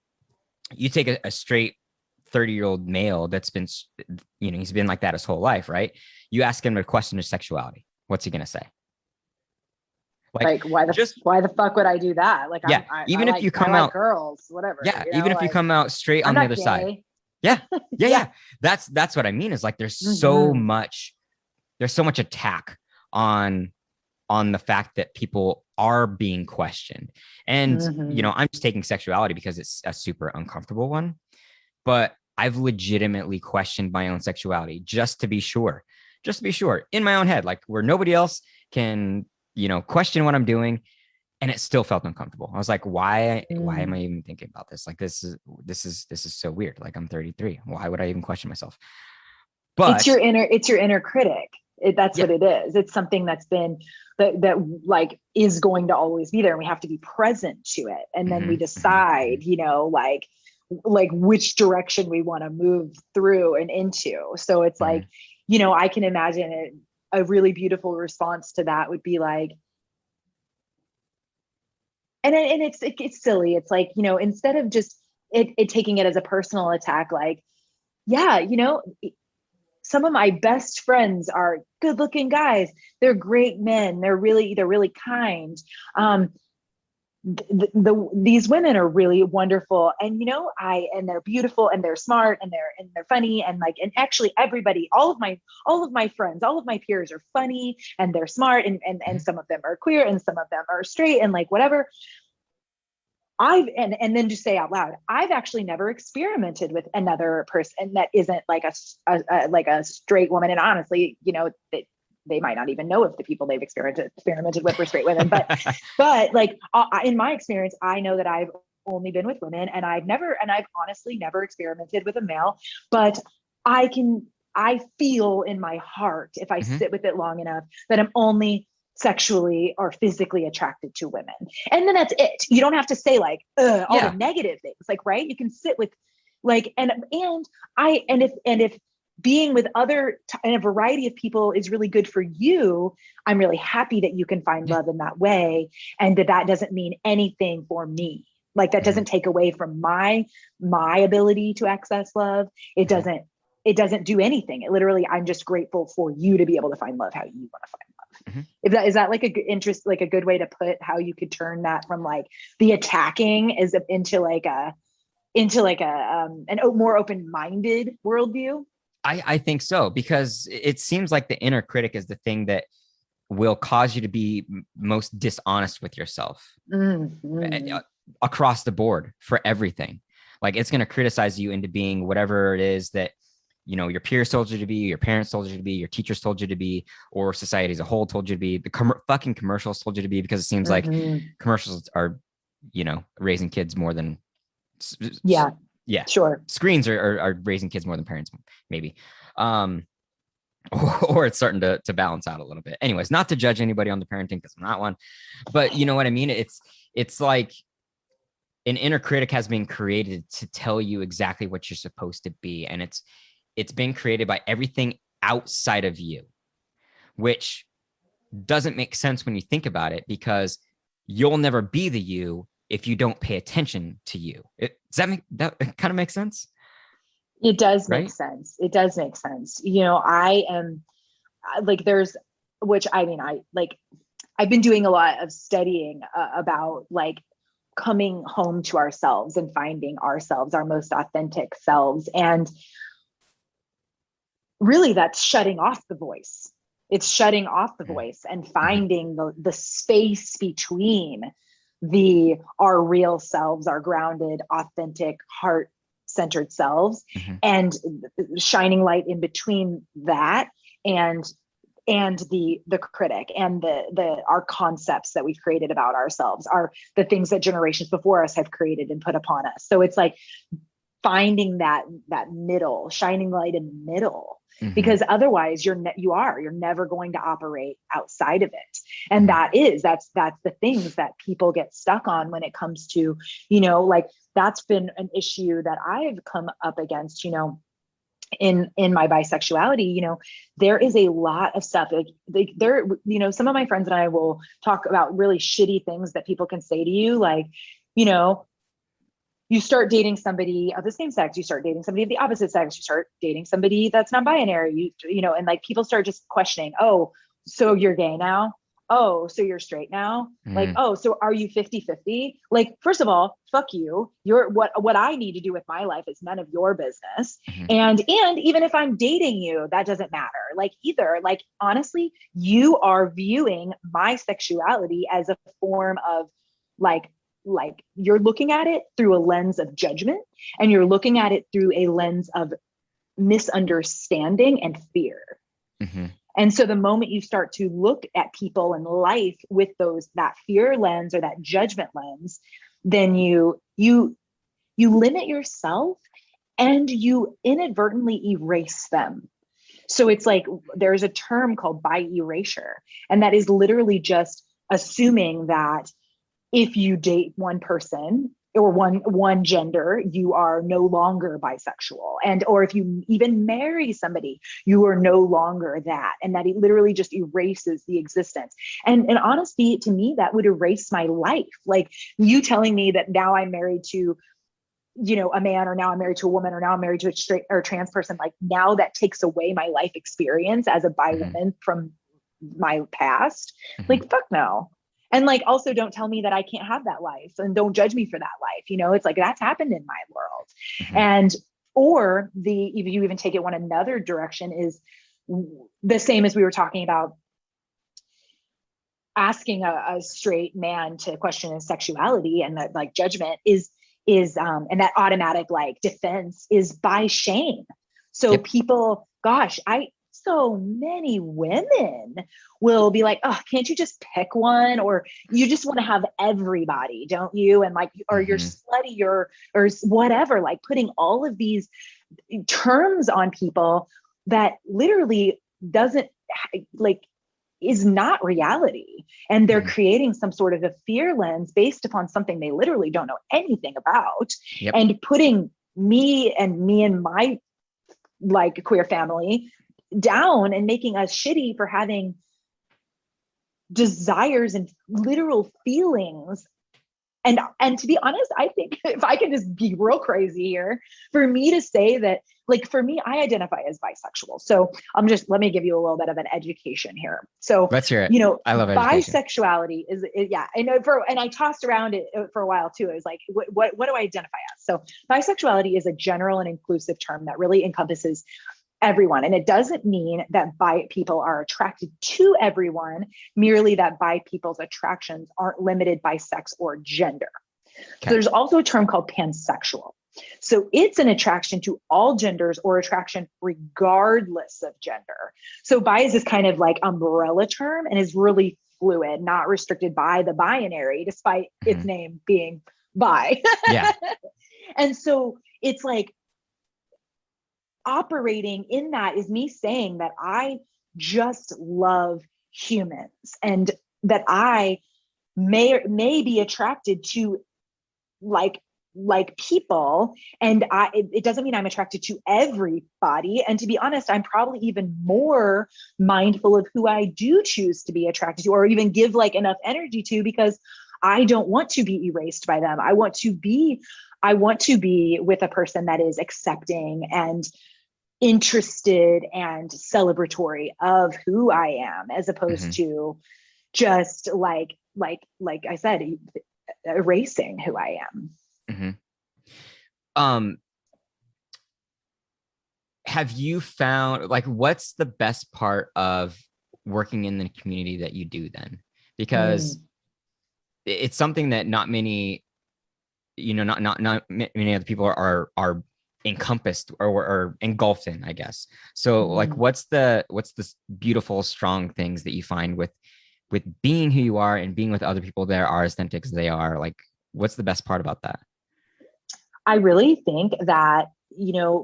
a straight 30-year-old male that's been, you know, he's been like that his whole life, right? You ask him to question his sexuality. What's he going to say? Like why the fuck would I do that? Like, yeah, even if you come out girls, whatever. Yeah, even if you come out straight on the other side. Yeah. That's what I mean, is like there's so much there's so much attack on the fact that people are being questioned. And, Mm-hmm. I'm just taking sexuality because it's a super uncomfortable one, but I've legitimately questioned my own sexuality just to be sure, in my own head, like where nobody else can, question what I'm doing. And it still felt uncomfortable. I was like, why am I even thinking about this? Like, this is so weird. Like, I'm 33. Why would I even question myself? It's But your inner critic. That's yeah. what it is. It's something that's been that like is going to always be there, and we have to be present to it. And then we decide, like which direction we want to move through and into. So it's like, I can imagine it. A really beautiful response to that would be like, and it's silly. It's like, instead of just it taking it as a personal attack, like, yeah, some of my best friends are good looking guys. They're great men. They're really kind. These women are really wonderful, and and they're beautiful, and they're smart, and they're funny, and like, and actually everybody, all of my friends, all of my peers are funny, and they're smart, and some of them are queer, and some of them are straight, and like whatever. And then just say out loud, I've actually never experimented with another person that isn't like a straight woman. And honestly, they might not even know if the people they've experimented with were straight women. But like in my experience, I know that I've only been with women, and I've honestly never experimented with a male. But I feel in my heart, if I sit with it long enough, that I'm only sexually or physically attracted to women. And then that's it. You don't have to say like all the negative things, like, right? You can sit with like, and if being with and a variety of people is really good for you, I'm really happy that you can find love in that way. And that doesn't mean anything for me. Like that doesn't take away from my ability to access love. It doesn't do anything. It literally, I'm just grateful for you to be able to find love how you want to find love. Is that like a good interest, like a good way to put how you could turn that from like the attacking into a more open-minded worldview? I think so, because it seems like the inner critic is the thing that will cause you to be most dishonest with yourself across the board for everything. Like it's going to criticize you into being whatever it is that your peers told you to be, your parents told you to be, your teachers told you to be, or society as a whole told you to be, the fucking commercials told you to be, because it seems like commercials are, raising kids more than, sure, screens are raising kids more than parents, maybe. Or it's starting to balance out a little bit. Anyways, not to judge anybody on the parenting, because I'm not one, but you know what I mean? It's like an inner critic has been created to tell you exactly what you're supposed to be. And it's been created by everything outside of you, which doesn't make sense when you think about it, because you'll never be the you if you don't pay attention to you. Does that kind of make sense? It does make sense. It does make sense. I am like, I've been doing a lot of studying about like coming home to ourselves and finding ourselves, our most authentic selves. And really that's shutting off the voice. It's shutting off the voice and finding the space between our real selves, our grounded, authentic, heart-centered selves, and shining light in between that and the critic and our concepts that we've created about ourselves, are the things that generations before us have created and put upon us. So it's like finding that middle, shining light in the middle, because otherwise you're never going to operate outside of it. And that's the things that people get stuck on when it comes to, like that's been an issue that I've come up against, in my bisexuality. There is a lot of stuff like there, some of my friends and I will talk about really shitty things that people can say to you, like, you start dating somebody of the same sex, you start dating somebody of the opposite sex, you start dating somebody that's non-binary, and like people start just questioning, oh, so you're gay now? oh, so you're straight now? Like, Mm-hmm. oh, so are you 50-50? Like, first of all, fuck you. You're what I need to do with my life is none of your business. Mm-hmm. And even if I'm dating you, that doesn't matter. Like either, like honestly, you are viewing my sexuality as a form of like you're looking at it through a lens of judgment, and you're looking at it through a lens of misunderstanding and fear. Mm-hmm. And so the moment you start to look at people and life with that fear lens or that judgment lens, then you limit yourself and you inadvertently erase them. So it's like there's a term called bi erasure, and that is literally just assuming that if you date one person or one gender, you are no longer bisexual. And or if you even marry somebody, you are no longer that. And that it literally just erases the existence. And in honesty, to me, that would erase my life. Like you telling me that now I'm married to, a man, or now I'm married to a woman, or now I'm married to a straight or trans person. Like now that takes away my life experience as a bi Mm-hmm. woman from my past. Mm-hmm. Like, fuck no. And like, also don't tell me that I can't have that life, and don't judge me for that life. It's like that's happened in my world. Mm-hmm. And, or if you even take it one another direction, is the same as we were talking about asking a straight man to question his sexuality, and that like judgment is and that automatic like defense is by shame. So Yep. people, gosh, so many women will be like, oh, can't you just pick one? Or you just want to have everybody, don't you? And like, or you're Mm-hmm. slutty, or whatever, like putting all of these terms on people that literally doesn't like is not reality. And they're Mm-hmm. creating some sort of a fear lens based upon something they literally don't know anything about, Yep. and putting me and my like queer family down, and making us shitty for having desires and literal feelings. And to be honest, I think if I can just be real crazy here, for me to say that, like for me, I identify as bisexual. So let me give you a little bit of an education here. So, Let's hear it. I love education. bisexuality yeah, I know and I tossed around it for a while too. It was like, what do I identify as? So bisexuality is a general and inclusive term that really encompasses everyone. And it doesn't mean that bi people are attracted to everyone, merely that bi people's attractions aren't limited by sex or gender. Okay. There's also a term called pansexual. So it's an attraction to all genders, or attraction regardless of gender. So bi is this kind of like umbrella term, and is really fluid, not restricted by the binary, despite its Mm-hmm. name being bi. Yeah. And so it's like, operating in that is me saying that I just love humans, and that I may be attracted to like people, and it doesn't mean I'm attracted to everybody. And to be honest, I'm probably even more mindful of who I do choose to be attracted to, or even give like enough energy to, because I don't want to be erased by them. I want to be with a person that is accepting and interested and celebratory of who I am, as Mm-hmm. opposed to just like I said, erasing who I am. Mm-hmm. Um, have you found like what's the best part of working in the community that you do then? Because it's something that not many, not many other people are encompassed or engulfed in, I guess. So like what's the beautiful, strong things that you find with being who you are and being with other people that are authentic as they are? Like what's the best part about that? I really think that,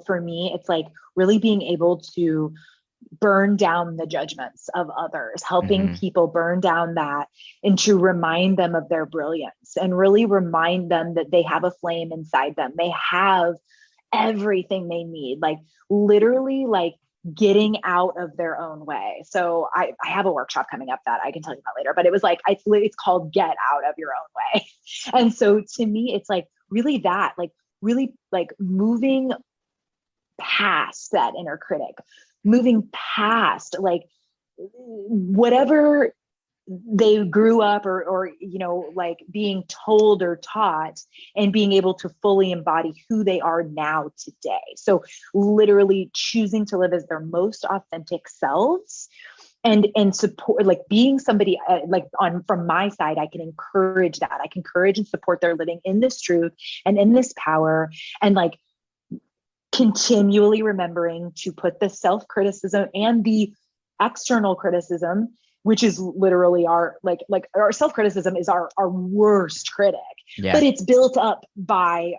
for me, it's like really being able to burn down the judgments of others, helping Mm-hmm. people burn down that, and to remind them of their brilliance, and really remind them that they have a flame inside them. They have everything they need, like literally like getting out of their own way. So I have a workshop coming up that I can tell you about later, but it was like, it's called Get Out of Your Own Way. And so to me, it's like really that, like really like moving past that inner critic, moving past like whatever they grew up or like being told or taught, and being able to fully embody who they are now today. So literally choosing to live as their most authentic selves, and support, like being somebody from my side, I can encourage that. I can encourage and support their living in this truth and in this power, and like continually remembering to put the self-criticism and the external criticism, which is literally our our self-criticism is our worst critic, Yeah. but it's built up by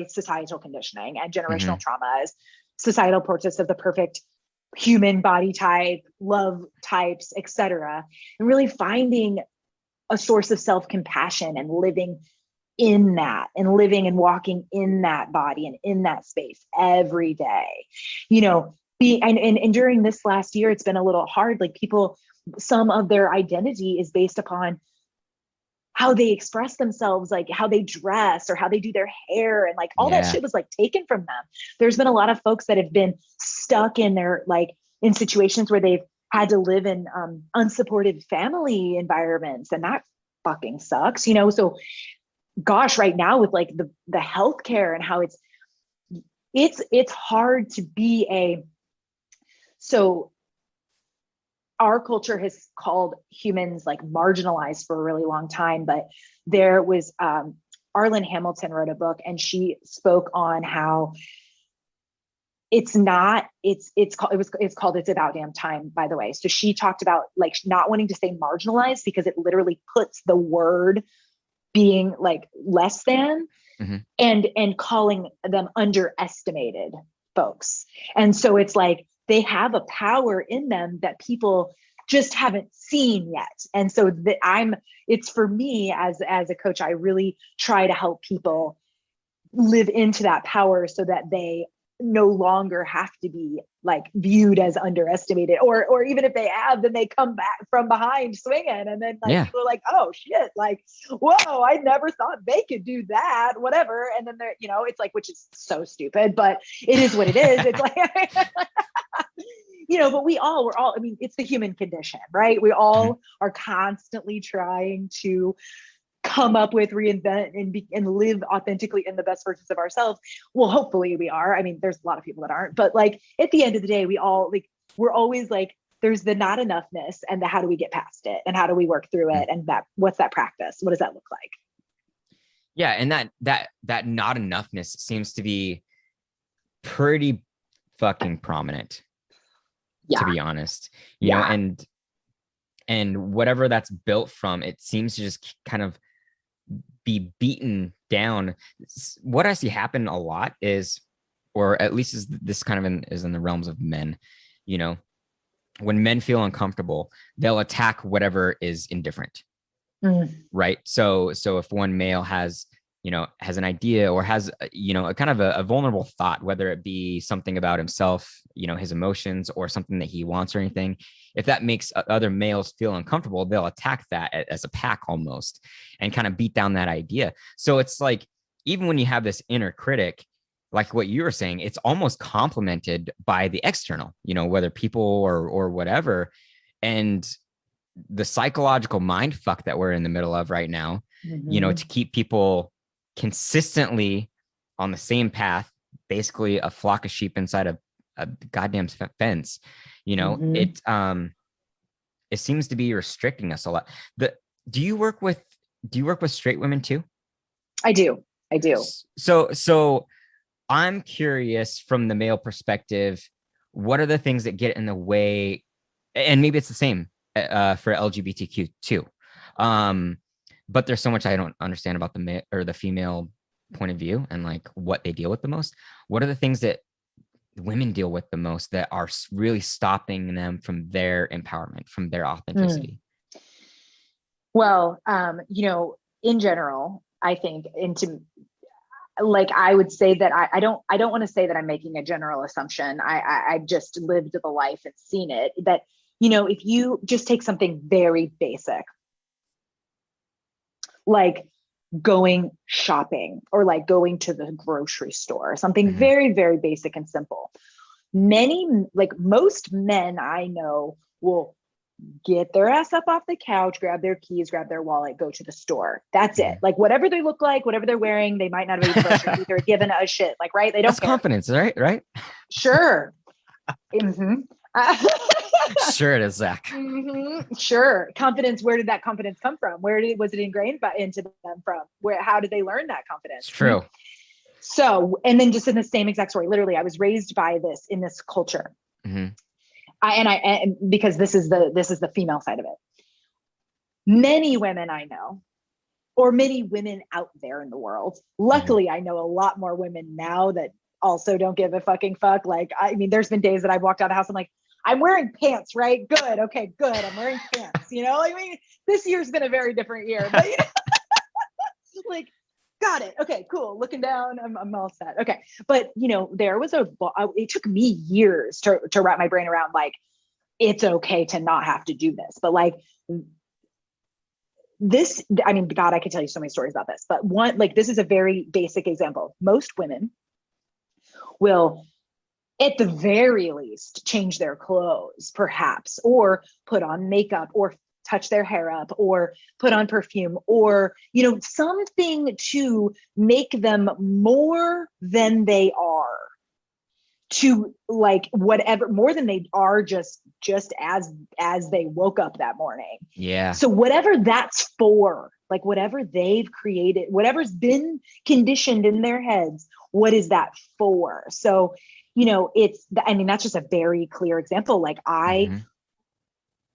societal conditioning and generational traumas, societal portraits of the perfect human body type, love types, etc. And really finding a source of self-compassion and living in that, and living and walking in that body and in that space every day. And during this last year, it's been a little hard. Like people, some of their identity is based upon how they express themselves, like how they dress or how they do their hair, and like all that shit was like taken from them. There's been a lot of folks that have been stuck in their in situations where they've had to live in unsupported family environments, and that fucking sucks. So gosh, right now with like the healthcare and how it's hard to be so our culture has called humans like marginalized for a really long time, but there was Arlen Hamilton wrote a book, and she spoke on how it's called It's About Damn Time, by the way. So she talked about like not wanting to say marginalized because it literally puts the word being like less than and calling them underestimated folks. And so it's like they have a power in them that people just haven't seen yet. And so it's for me as a coach, I really try to help people live into that power so that they no longer have to be like viewed as underestimated, or even if they have, then they come back from behind swinging, and then people are like, oh shit, like, whoa, I never thought they could do that, whatever. And then they're, it's like, which is so stupid, but it is what it is. It's like but we're all, I mean, it's the human condition, right? We all are constantly trying to come up with, reinvent, and live authentically in the best versions of ourselves. Well, hopefully we are. I mean, there's a lot of people that aren't, but like at the end of the day, we're always like, there's the not enoughness, and the how do we get past it, and how do we work through it, and what's that practice? What does that look like? Yeah, and that not enoughness seems to be pretty fucking prominent, to be honest. You know, and whatever that's built from, it seems to just kind of be beaten down. What I see happen a lot is, or at least this kind of is in the realms of men, when men feel uncomfortable, they'll attack whatever is indifferent. Right. So if one male has an idea, or has, a kind of a vulnerable thought, whether it be something about himself, his emotions, or something that he wants or anything, if that makes other males feel uncomfortable, they'll attack that as a pack almost, and kind of beat down that idea. So it's like, even when you have this inner critic, like what you were saying, it's almost complemented by the external, whether people or whatever. And the psychological mind fuck that we're in the middle of right now, to keep people consistently on the same path, basically a flock of sheep inside a goddamn fence, it seems to be restricting us a lot. Do you work with straight women too? I do. So I'm curious, from the male perspective, what are the things that get in the way? And maybe it's the same for LGBTQ too. But there's so much I don't understand about the female point of view, and like what they deal with the most. What are the things that women deal with the most that are really stopping them from their empowerment, from their authenticity? Well, in general, I think I would say that I don't want to say that I'm making a general assumption. I've just lived the life and seen it, that, if you just take something very basic, like going shopping, or like going to the grocery store, something very, very basic and simple. Most men I know will get their ass up off the couch, grab their keys, grab their wallet, go to the store. That's it. Like whatever they look like, whatever they're wearing, they might not have even brushed their teeth or given a shit. Like, right? They don't That's care. confidence, right? Right? Sure. Mm-hmm. Sure it is, Zach. Mm-hmm. Sure. Confidence. Where did that confidence come from? Was it ingrained into them from? How did they learn that confidence? It's true. So, and then just in the same exact story, literally, I was raised by this in this culture. And because this is the female side of it. Many women I know, or many women out there in the world. Luckily, I know a lot more women now that also don't give a fucking fuck. Like, I mean, there's been days that I've walked out of the house, I'm like, I'm wearing pants, right? Good. Okay, good. I'm wearing pants. You know, I mean, this year's been a very different year, but you know, like, got it. Okay, cool. Looking down, I'm all set. Okay. But you know, it took me years to wrap my brain around, like, it's okay to not have to do this. But like this, I mean, God, I could tell you so many stories about this, but one, like, this is a very basic example. Most women will, at the very least, change their clothes, perhaps, or put on makeup, or touch their hair up, or put on perfume, or, you know, something to make them more than they are, to like whatever, more than they are just as they woke up that morning. Yeah. So whatever that's for, like whatever they've created, whatever's been conditioned in their heads, what is that for? So, you know, I mean, that's just a very clear example. Like, I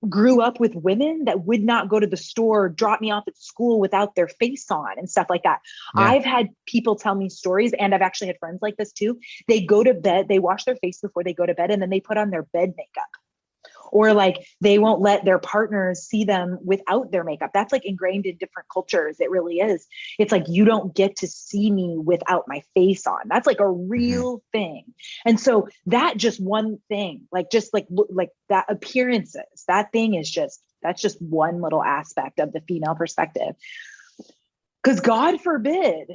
grew up with women that would not go to the store, drop me off at school without their face on and stuff like that. Yeah. I've had people tell me stories, and I've actually had friends like this too. They go to bed, they wash their face before they go to bed, and then they put on their bed makeup. Or like, they won't let their partners see them without their makeup. That's like ingrained in different cultures. It really is. It's like, you don't get to see me without my face on. That's like a real thing. And so that just one thing, like, just like that appearances, that thing is that's just one little aspect of the female perspective. Because God forbid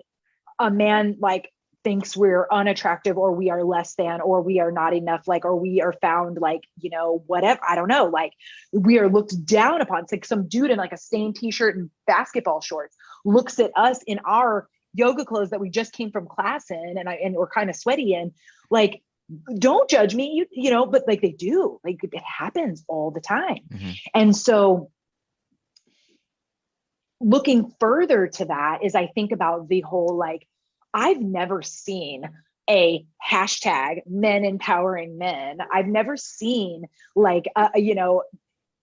a man like thinks we're unattractive, or we are less than, or we are not enough, like, or we are found like, you know, whatever, I don't know, like we are looked down upon. It's like some dude in like a stained t-shirt and basketball shorts looks at us in our yoga clothes that we just came from class in, and we're kind of sweaty in, like, don't judge me, you know, but like they do, like it happens all the time. And so looking further to that is, I think about the whole, like, I've never seen a hashtag men empowering men. I've never seen like, you know,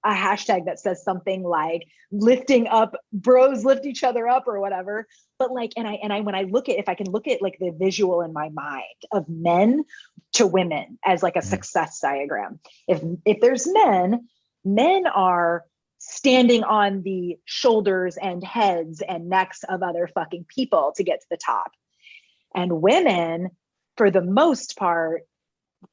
a hashtag that says something like lifting up, bros lift each other up, or whatever. But like, and I, when I look at, if I can look at like the visual in my mind of men to women as like a success diagram, if there's men are standing on the shoulders and heads and necks of other fucking people to get to the top. And women, for the most part,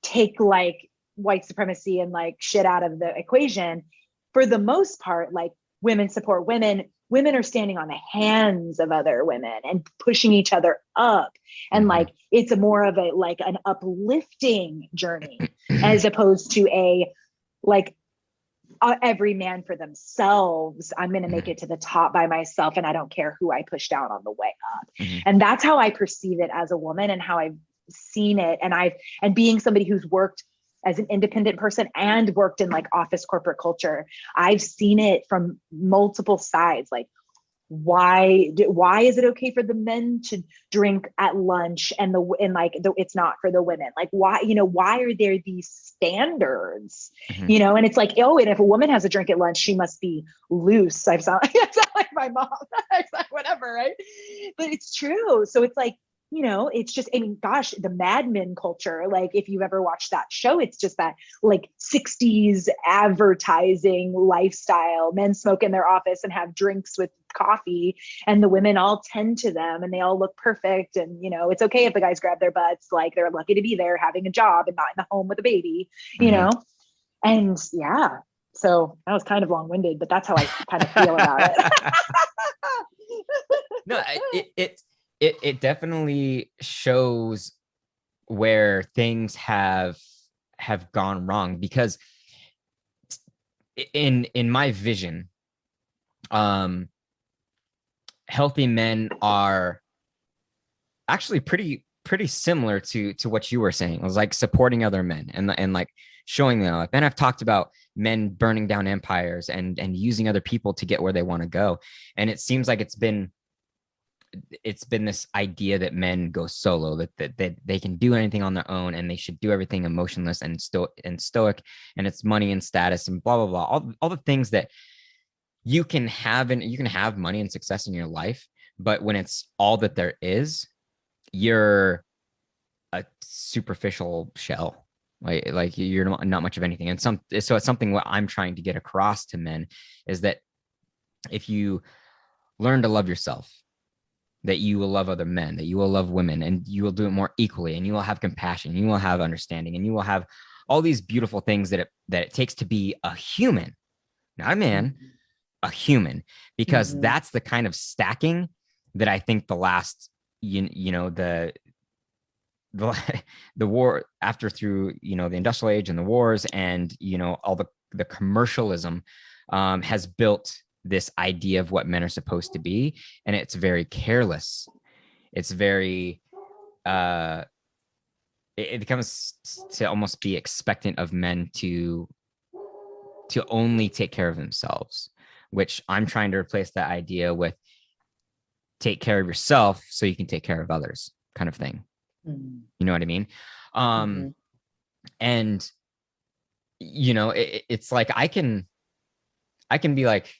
take like white supremacy and like shit out of the equation. For the most part, like, women support women. Women are standing on the hands of other women and pushing each other up. And like, it's a more of a, like an uplifting journey, as opposed to a, like, every man for themselves. I'm going to make it to the top by myself, and I don't care who I push down on the way up. And that's how I perceive it as a woman, and how I've seen it. And being somebody who's worked as an independent person and worked in like office corporate culture, I've seen it from multiple sides. Like, why is it okay for the men to drink at lunch and it's not for the women? Like, why are there these standards? You know, and it's like, oh, and if a woman has a drink at lunch, she must be loose. I sound like my mom. Whatever, right? But it's true. So it's like, you know, it's just, I mean, gosh, the Mad Men culture, like, if you've ever watched that show, it's just that like 60s advertising lifestyle. Men smoke in their office and have drinks with coffee, and the women all tend to them, and they all look perfect. And, you know, it's okay if the guys grab their butts, like they're lucky to be there having a job and not in the home with a baby, you know? And yeah, so that was kind of long-winded, but that's how I kind of feel about it. No, it definitely shows where things have gone wrong, because in my vision, healthy men are actually pretty similar to what you were saying. It was like supporting other men and like showing them up. And I've talked about men burning down empires and using other people to get where they want to go. And it seems like it's been this idea that men go solo, that they can do anything on their own and they should do everything emotionless and stoic, and it's money and status and blah blah blah, all the things that you can have, and you can have money and success in your life, but when it's all that there is, you're a superficial shell. Like you're not much of anything. And so it's something what I'm trying to get across to men is that if you learn to love yourself, that you will love other men, that you will love women, and you will do it more equally, and you will have compassion, you will have understanding, and you will have all these beautiful things that it takes to be a human, not a man, a human, because that's the kind of stacking that I think the last, the war after, through, the industrial age and the wars and, all the commercialism, has built this idea of what men are supposed to be. And it's very careless. It's very, it becomes to almost be expectant of men to only take care of themselves, which I'm trying to replace that idea with take care of yourself so you can take care of others kind of thing. You know what I mean? And, it's like, I can be like,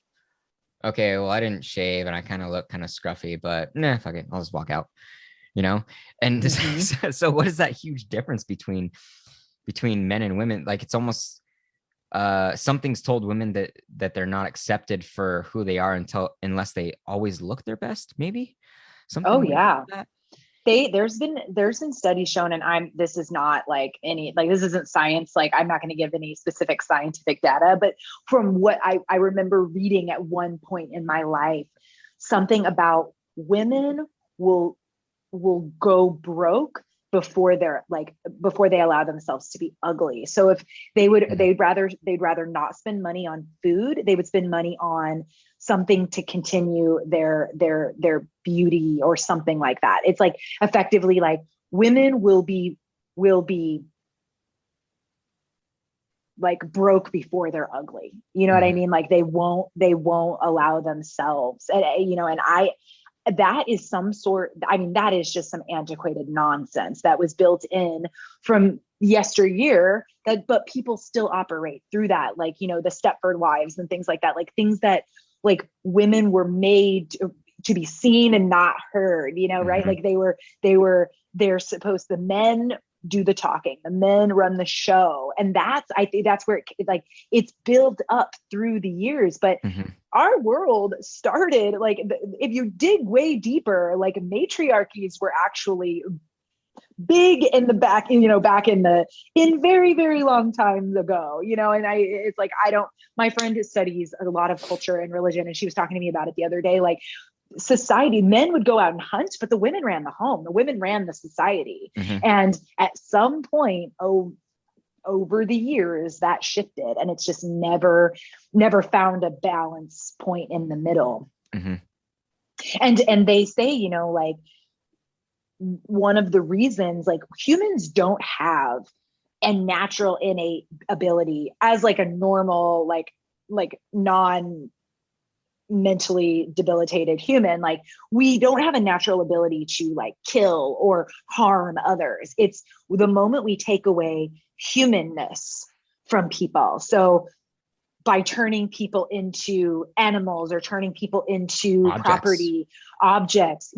okay, well, I didn't shave and I kind of look kind of scruffy, but nah, fuck it, I'll just walk out, And so what is that huge difference between men and women? Like, it's almost, something's told women that they're not accepted for who they are unless they always look their best, maybe something. Oh yeah. Like that. There's been studies shown, and this is not like this isn't science. Like, I'm not going to give any specific scientific data, but from what I remember reading at one point in my life, something about women will go broke before they allow themselves to be ugly. So if they'd rather not spend money on food, they would spend money on something to continue their beauty or something like that. It's like effectively like women will be like broke before they're ugly. You know what I mean? Like they won't allow themselves, and that is that is just some antiquated nonsense that was built in from yesteryear, but people still operate through that. Like, the Stepford wives and things like that, like things that like women were made to be seen and not heard, right? Like they're supposed, the men do the talking, the men run the show. And I think that's where it's built up through the years. But our world started, like, if you dig way deeper, like matriarchies were actually big in the back, back in very, very long time ago, and it's like, my friend who studies a lot of culture and religion, and she was talking to me about it the other day, like society, men would go out and hunt, but the women ran the home, the women ran the society. And at some point, over the years, that shifted, and it's just never found a balance point in the middle. And they say, like, one of the reasons, like, humans don't have a natural innate ability as like a normal, like non mentally debilitated human, like we don't have a natural ability to like kill or harm others. It's the moment we take away humanness from people. So by turning people into animals or turning people into property objects,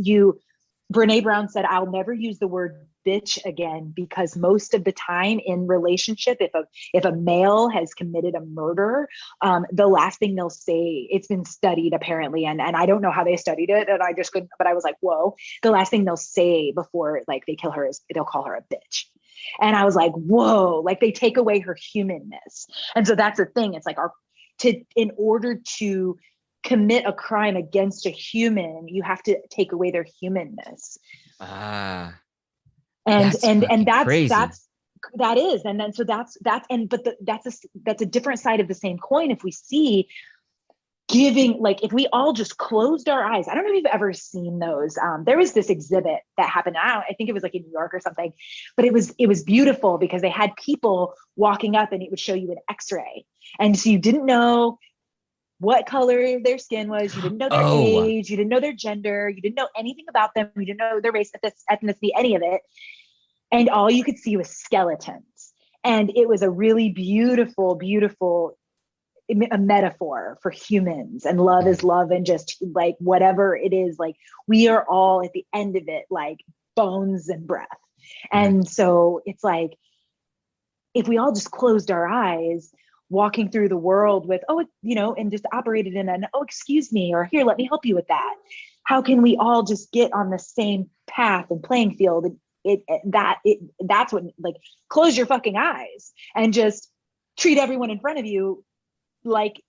Brene Brown said, I'll never use the word bitch again, because most of the time in relationship, if a male has committed a murder, the last thing they'll say, it's been studied apparently, and I don't know how they studied it, and I just couldn't, but I was like, whoa, the last thing they'll say before like they kill her is they'll call her a bitch. And I was like, whoa, like they take away her humanness. And so that's the thing. It's like in order to commit a crime against a human, you have to take away their humanness. And that's crazy. That is. And then, so that's, that's a different side of the same coin. If we see giving, like, if we all just closed our eyes, I don't know if you've ever seen those. There was this exhibit that happened. I think it was like in New York or something, but it was beautiful because they had people walking up and it would show you an x-ray. And so you didn't know what color their skin was. You didn't know their Oh, age. You didn't know their gender. You didn't know anything about them. You didn't know their race, ethnicity, any of it. And all you could see was skeletons. And it was a really beautiful, beautiful a metaphor for humans, and love is love, and just like whatever it is, like we are all at the end of it like bones and breath. And so it's like, if we all just closed our eyes walking through the world with, oh, you know, and just operated in an, oh, excuse me, or here, let me help you with that. How can we all just get on the same path and playing field? And that's what, like, close your fucking eyes and just treat everyone in front of you like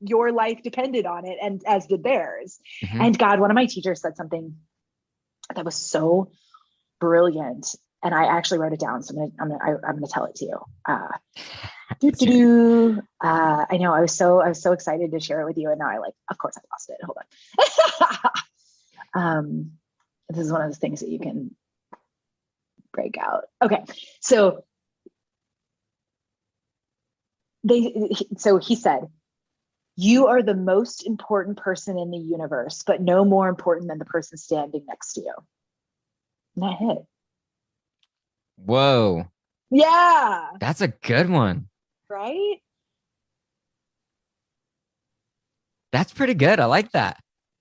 your life depended on it, and as did theirs. mm-hmm. And God, one of my teachers said something that was so brilliant, and I actually wrote it down, so I'm gonna tell it to you. I know I was so excited to share it with you, and now of course I lost it. Hold on. This is one of those things that you can break out. Okay, so he said, you are the most important person in the universe, but no more important than the person standing next to you. And that hit. Whoa. Yeah. That's a good one. Right? That's pretty good. I like that.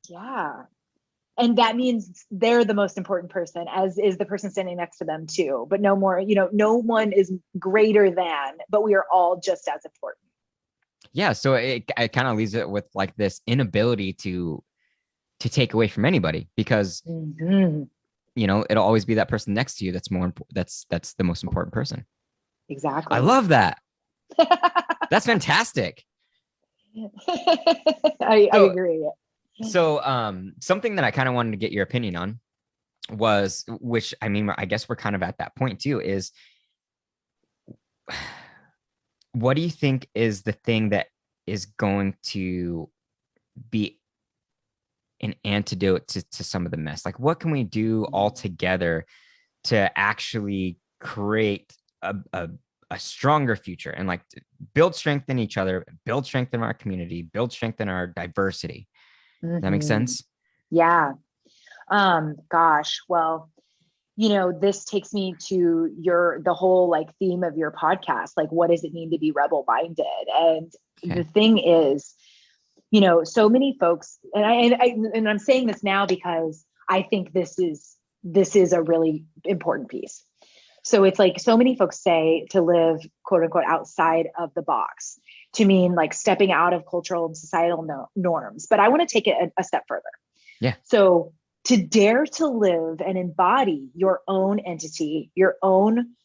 Yeah. And that means they're the most important person, as is the person standing next to them too. But no more, no one is greater than, but we are all just as important. Yeah. So it kind of leaves it with like this inability to take away from anybody, because it'll always be that person next to you that's more that's the most important person. Exactly. I love that. That's fantastic. I agree. So something that I kind of wanted to get your opinion on was, which I mean, I guess we're kind of at that point too, is what do you think is the thing that is going to be an antidote to some of the mess? Like, what can we do all together to actually create a stronger future, and like build strength in each other, build strength in our community, build strength in our diversity? Does that make sense? Yeah. Gosh, well, this takes me to the whole like theme of your podcast. Like, what does it mean to be rebel minded? And the thing is, so many folks, and I'm saying this now because I think this is a really important piece. So it's like, so many folks say to live, quote unquote, outside of the box, to mean like stepping out of cultural and societal norms. But I want to take it a step further. Yeah. So to dare to live and embody your own entity, your own,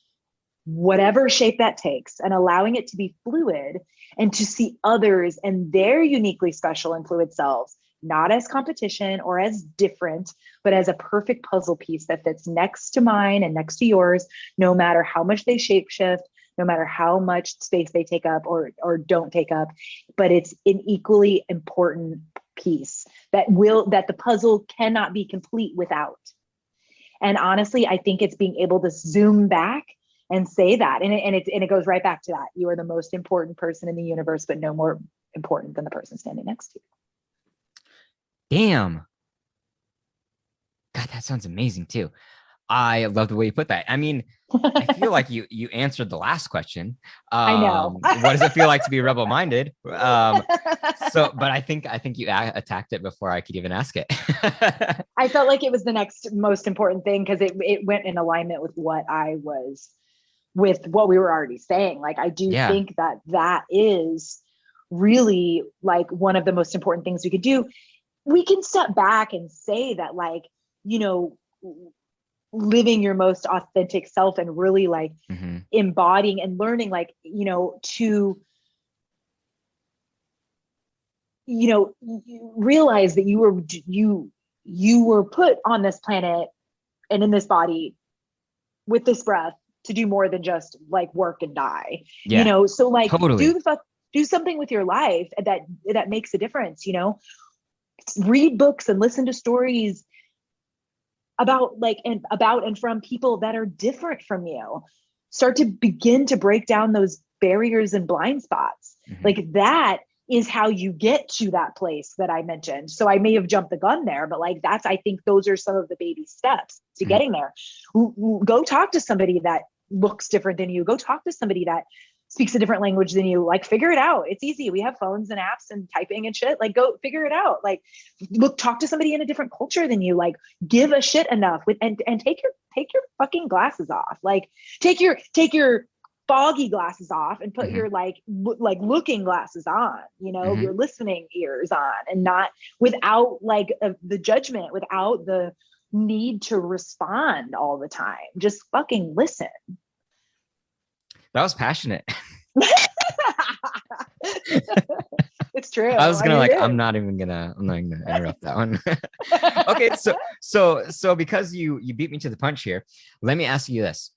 whatever shape that takes, and allowing it to be fluid, and to see others and their uniquely special and fluid selves, not as competition or as different, but as a perfect puzzle piece that fits next to mine and next to yours, no matter how much they shapeshift, no matter how much space they take up or don't take up. But it's an equally important piece that the puzzle cannot be complete without. And honestly, I think it's being able to zoom back and say that, and it goes right back to that. You are the most important person in the universe, but no more important than the person standing next to you. Damn. God, that sounds amazing too. I love the way you put that. I mean, I feel like you answered the last question. I know. What does it feel like to be rebel minded? But I think you attacked it before I could even ask it. I felt like it was the next most important thing, because it went in alignment with what we were already saying. Like, I do think that is really like one of the most important things we could do. We can step back and say that, like, living your most authentic self and really like embodying and learning, like, to realize that you were put on this planet and in this body with this breath to do more than just like work and die, Yeah, so like totally. do something with your life that makes a difference, read books and listen to stories about and from people that are different from you. Start to begin to break down those barriers and blind spots. Mm-hmm. Like that is how you get to that place that I mentioned. So I may have jumped the gun there, but like I think those are some of the baby steps to Mm-hmm. getting there. Go talk to somebody that looks different than you. Go talk to somebody that speaks a different language than you. Like figure it out. It's easy. We have phones and apps and typing and shit. Like go figure it out. Like talk to somebody in a different culture than you. Like give a shit enough with and take your fucking glasses off. Like take your foggy glasses off and put your like looking glasses on, your listening ears on, and not without like the judgment, without the need to respond all the time. Just fucking listen. That was passionate. It's true. I was gonna I'm not gonna interrupt that one. Okay, so because you beat me to the punch here, let me ask you this.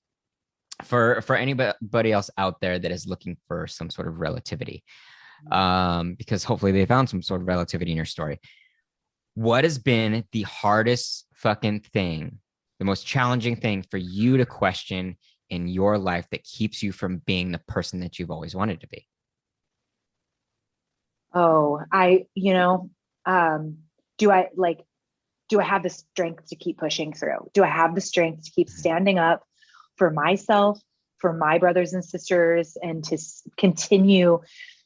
For anybody else out there that is looking for some sort of relativity, because hopefully they found some sort of relativity in your story. What has been the hardest fucking thing, the most challenging thing for you to question in your life that keeps you from being the person that you've always wanted to be? Oh, do I have the strength to keep pushing through? Do I have the strength to keep standing up for myself, for my brothers and sisters, and to continue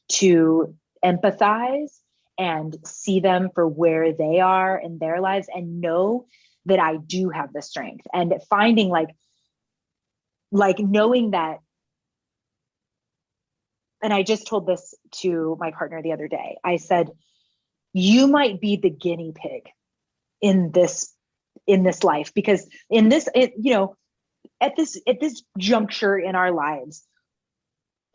to empathize and see them for where they are in their lives, and know that I do have the strength, and finding like knowing that. And I just told this to my partner the other day. I said, you might be the guinea pig in this life, because at this juncture in our lives,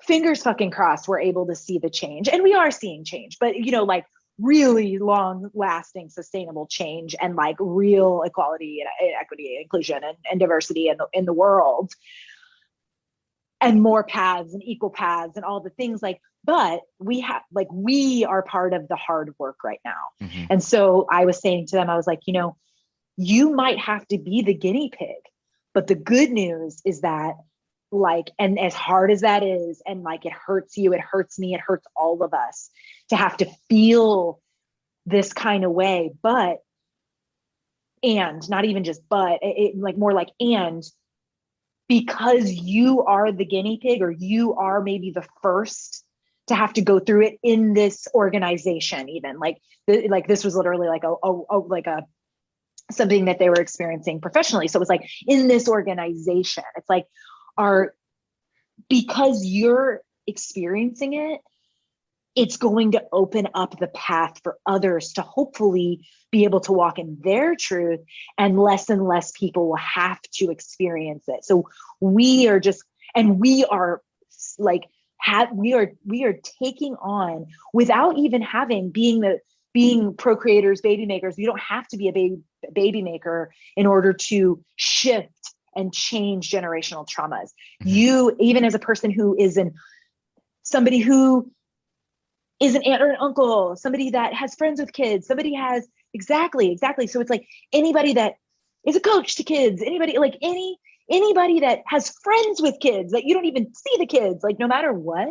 fingers fucking crossed, we're able to see the change, and we are seeing change, but like really long lasting sustainable change, and like real equality and equity and inclusion and diversity in the world, and more paths and equal paths and all the things, but we are part of the hard work right now. Mm-hmm. And so I was saying to them, I was like, you might have to be the guinea pig, but the good news is that and as hard as that is, and like it hurts you, it hurts me, it hurts all of us to have to feel this kind of way, and not even just more like, and because you are the guinea pig, or you are maybe the first to have to go through it in this organization, even this was literally something that they were experiencing professionally. So it was like in this organization, it's like because you're experiencing it, it's going to open up the path for others to hopefully be able to walk in their truth, and less people will have to experience it. So we are taking on, without even being procreators, baby makers. You don't have to be a baby maker in order to shift and change generational traumas. Mm-hmm. You, even as a person who somebody who is an aunt or an uncle, somebody that has friends with kids, somebody has exactly. So it's like anybody that is a coach to kids, anybody that has friends with kids that you don't even see the kids, like no matter what,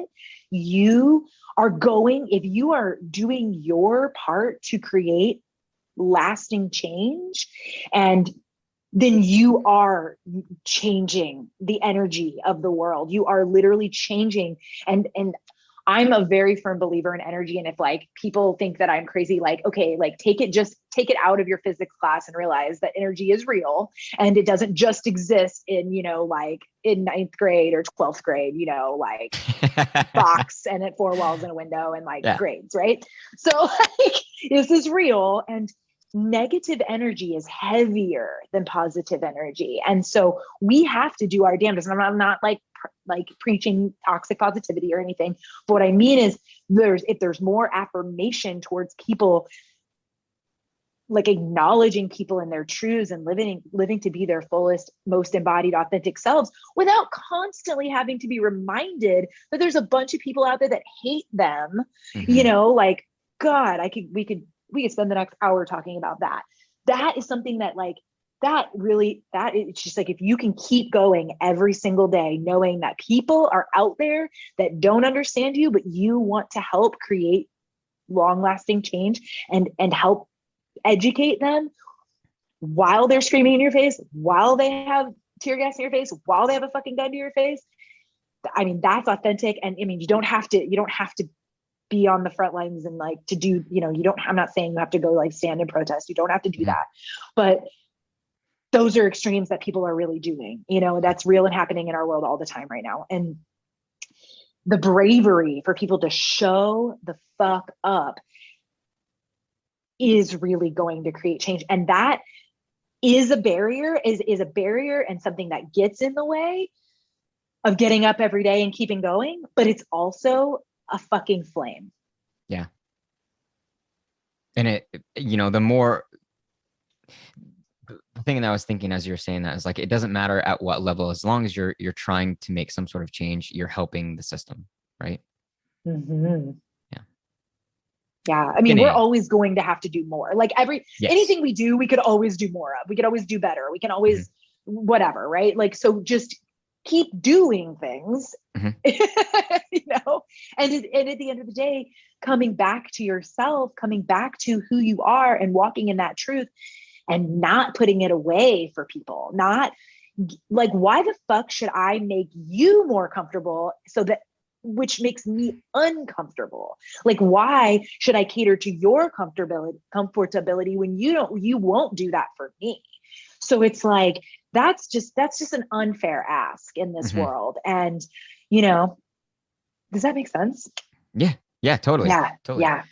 you are going, if you are doing your part to create lasting change, and then you are changing the energy of the world. You are literally changing. And I'm a very firm believer in energy. And if people think that I'm crazy, okay, take it out of your physics class and realize that energy is real, and it doesn't just exist in, in 9th grade or 12th grade, box and at 4 walls and a window and grades, right? So this is real, and negative energy is heavier than positive energy. And so we have to do our damnedest. And I'm not preaching toxic positivity or anything, but what I mean is if there's more affirmation towards people like acknowledging people in their truths and living to be their fullest, most embodied, authentic selves without constantly having to be reminded that there's a bunch of people out there that hate them. Mm-hmm. Like, God, we could spend the next hour talking about that. That is something that like, it's just like, if you can keep going every single day, knowing that people are out there that don't understand you, but you want to help create long lasting change and help educate them while they're screaming in your face, while they have tear gas in your face, while they have a fucking gun to your face. I mean, that's authentic. And I mean, you don't have to be on the front lines and like to do, I'm not saying you have to go like stand and protest. You don't have to do that. But those are extremes that people are really doing, that's real and happening in our world all the time right now. And the bravery for people to show the fuck up is really going to create change. And that is a barrier, is a barrier and something that gets in the way of getting up every day and keeping going, but it's also a fucking flame. Yeah. And it, the thing that I was thinking as you were saying that is like, it doesn't matter at what level, as long as you're trying to make some sort of change, you're helping the system, right? Mm-hmm. Yeah. Yeah. I mean, we're always going to have to do more. Like anything we do, we could always do more of. We could always do better. We can always whatever, right? Like, so just keep doing things, and at the end of the day, coming back to yourself, coming back to who you are and walking in that truth and not putting it away for people. Not like, why the fuck should I make you more comfortable which makes me uncomfortable? Like, why should I cater to your comfortability when you won't do that for me? So it's like, that's just an unfair ask in this world. And, does that make sense? Yeah. Yeah, totally. Yeah. Totally. Yeah.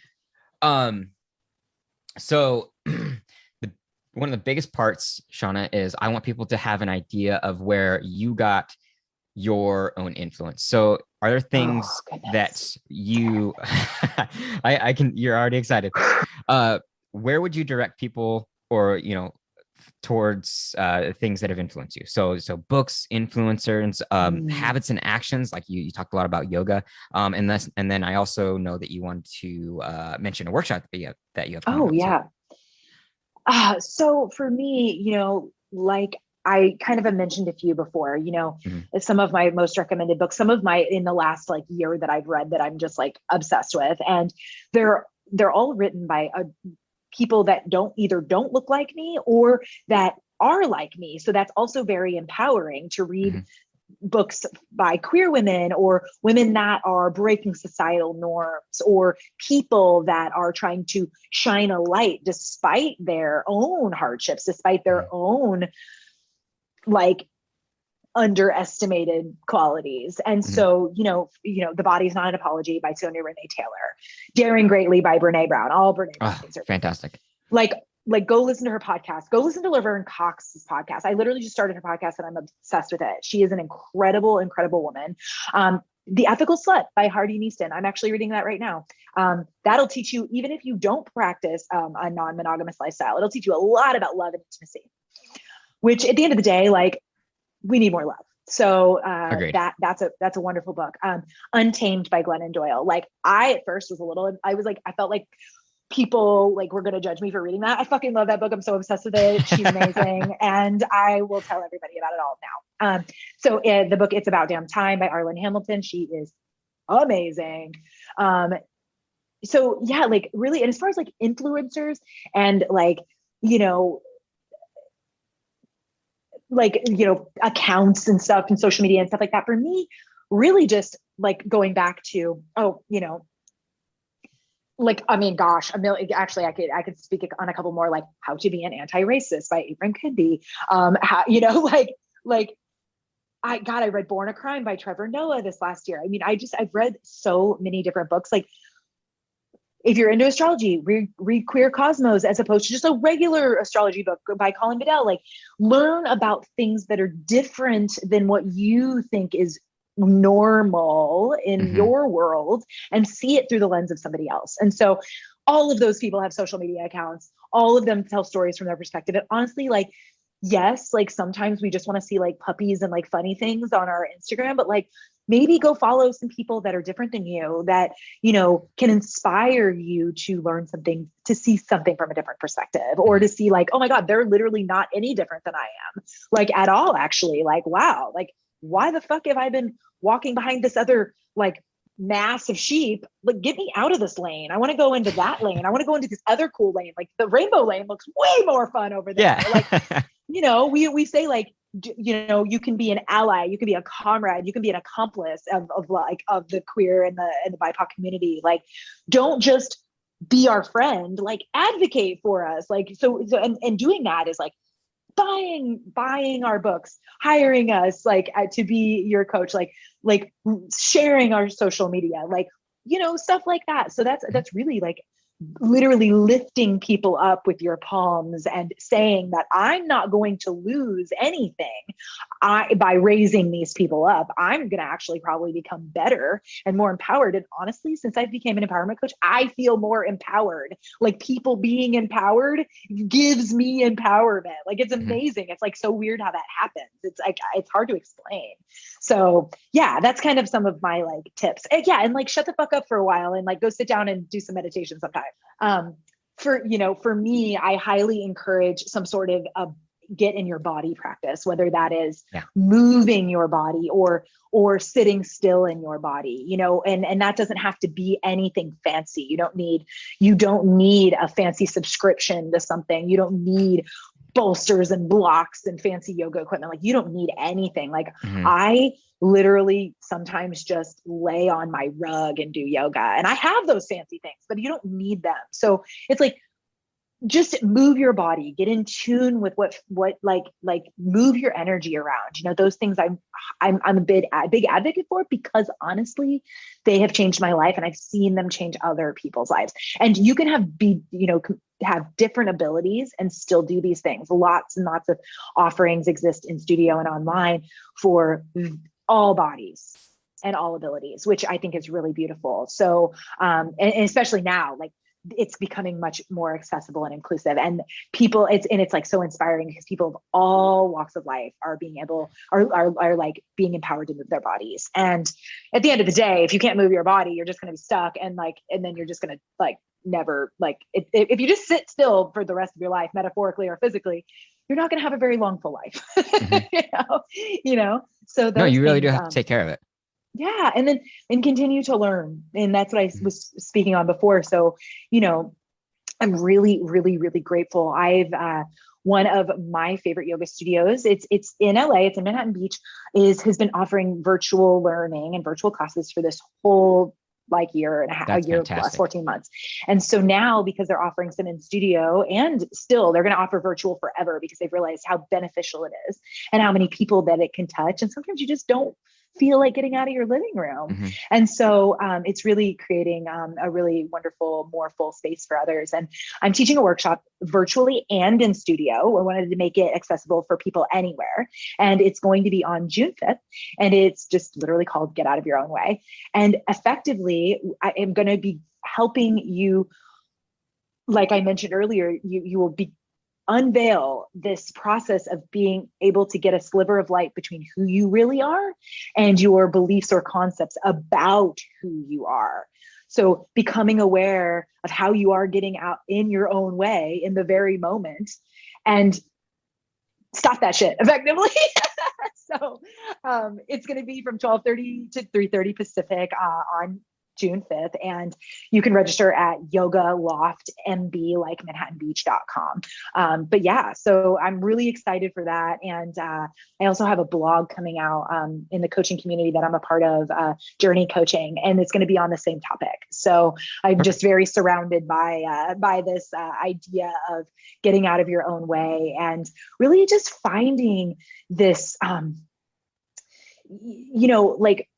So one of the biggest parts, Shawna, is I want people to have an idea of where you got your own influence. So are there things that you, you're already excited. Where would you direct people or, towards things that have influenced you? So books, influencers, habits and actions. Like you talked a lot about yoga. And then I also know that you want to mention a workshop that you have coming up. Yeah. So for me, like I kind of have mentioned a few before, some of my most recommended books, some of my in the last like year that I've read that I'm just like obsessed with. And they're all written by people that don't look like me or that are like me. So that's also very empowering to read books by queer women or women that are breaking societal norms or people that are trying to shine a light despite their own hardships, despite their own like underestimated qualities. And so, The Body's Not an Apology by Sonia Renee Taylor, Daring Greatly by Brene Brown, all Brene Brown things are fantastic. Like go listen to her podcast. Go listen to Laverne Cox's podcast. I literally just started her podcast and I'm obsessed with it. She is an incredible, incredible woman. The Ethical Slut by Hardy Neeston. I'm actually reading that right now. That'll teach you, even if you don't practice a non-monogamous lifestyle, it'll teach you a lot about love and intimacy, which at the end of the day, like, we need more love. So that's a wonderful book. Untamed by Glennon Doyle. Like I at first I felt like people like were going to judge me for reading that. I fucking love that book. I'm so obsessed with it. She's amazing. And I will tell everybody about it all now. So the book, It's About Damn Time by Arlen Hamilton. She is amazing. So yeah, like really, and as far as like influencers and accounts and stuff and social media and stuff like that, for me, really just like going back to, actually I could speak on a couple more, like How to Be an Anti-Racist by Abram Kidby. I read Born a Crime by Trevor Noah this last year. I mean, I've read so many different books. Like if you're into astrology, read Queer Cosmos as opposed to just a regular astrology book by Colin Bedell. Like learn about things that are different than what you think is normal in your world and see it through the lens of somebody else. And so all of those people have social media accounts. All of them tell stories from their perspective. And honestly, like, yes, like sometimes we just want to see like puppies and like funny things on our Instagram, but like maybe go follow some people that are different than you, that, you know, can inspire you to learn something, to see something from a different perspective, or to see like, oh my God, they're literally not any different than I am, like at all, actually. Like, wow, like why the fuck have I been walking behind this other like mass of sheep? Like, get me out of this lane. I want to go into that lane. I want to go into this other cool lane. Like the rainbow lane looks way more fun over there. Yeah. Like, you know, we say like, you know, you can be an ally, you can be a comrade, you can be an accomplice of the queer and the BIPOC community. Like, don't just be our friend, like advocate for us. Like, and doing that is like buying our books, hiring us like to be your coach, like sharing our social media, like, you know, stuff like that. So that's really like literally lifting people up with your palms and saying that I'm not going to lose anything by raising these people up. I'm going to actually probably become better and more empowered. And honestly, since I became an empowerment coach, I feel more empowered. Like, people being empowered gives me empowerment. Like, it's amazing. It's like so weird how that happens. It's like, it's hard to explain. So yeah, that's kind of some of my like tips. And yeah. And like, shut the fuck up for a while and like go sit down and do some meditation sometime. For me, I highly encourage some sort of get in your body practice, whether that is moving your body or sitting still in your body, you know, and that doesn't have to be anything fancy. You don't need a fancy subscription to something. You don't need bolsters and blocks and fancy yoga equipment. Like, you don't need anything. Like, I literally sometimes just lay on my rug and do yoga, and I have those fancy things, but you don't need them. So it's like, just move your body, get in tune with what like move your energy around. You know, those things I'm a big advocate for, because honestly, they have changed my life and I've seen them change other people's lives. And you can have different abilities and still do these things. Lots and lots of offerings exist in studio and online for all bodies and all abilities, which I think is really beautiful. So, and especially now, like, it's becoming much more accessible and inclusive, and it's like so inspiring, because people of all walks of life are like being empowered to move their bodies. And at the end of the day, if you can't move your body, you're just going to be stuck. And then you're just going to like never, like, if you just sit still for the rest of your life, metaphorically or physically, you're not going to have a very long, full life. you know, so no, you really things, do have to take care of it. Yeah. And continue to learn. And that's what I was speaking on before. So, you know, I'm really, really, really grateful. I've, one of my favorite yoga studios, it's in LA, it's in Manhattan Beach, has been offering virtual learning and virtual classes for this whole like year and a half, That's a year fantastic. plus 14 months. And so now, because they're offering some in studio, and still they're going to offer virtual forever, because they've realized how beneficial it is and how many people that it can touch. And sometimes you just don't feel like getting out of your living room. And so it's really creating a really wonderful, more full space for others. And I'm teaching a workshop virtually and in studio. I wanted to make it accessible for people anywhere. And it's going to be on June 5th. And it's just literally called Get Out of Your Own Way. And effectively, I am going to be helping you, like I mentioned earlier, you will be unveil this process of being able to get a sliver of light between who you really are and your beliefs or concepts about who you are. So becoming aware of how you are getting out in your own way in the very moment, and stop that shit effectively. So it's going to be from 12:30 to 3:30 Pacific on June 5th. And you can register at Yoga Loft MB, like manhattanbeach.com. But yeah, so I'm really excited for that. And I also have a blog coming out in the coaching community that I'm a part of, Journey Coaching, and it's going to be on the same topic. So I'm just very surrounded by this idea of getting out of your own way and really just finding this, you know, like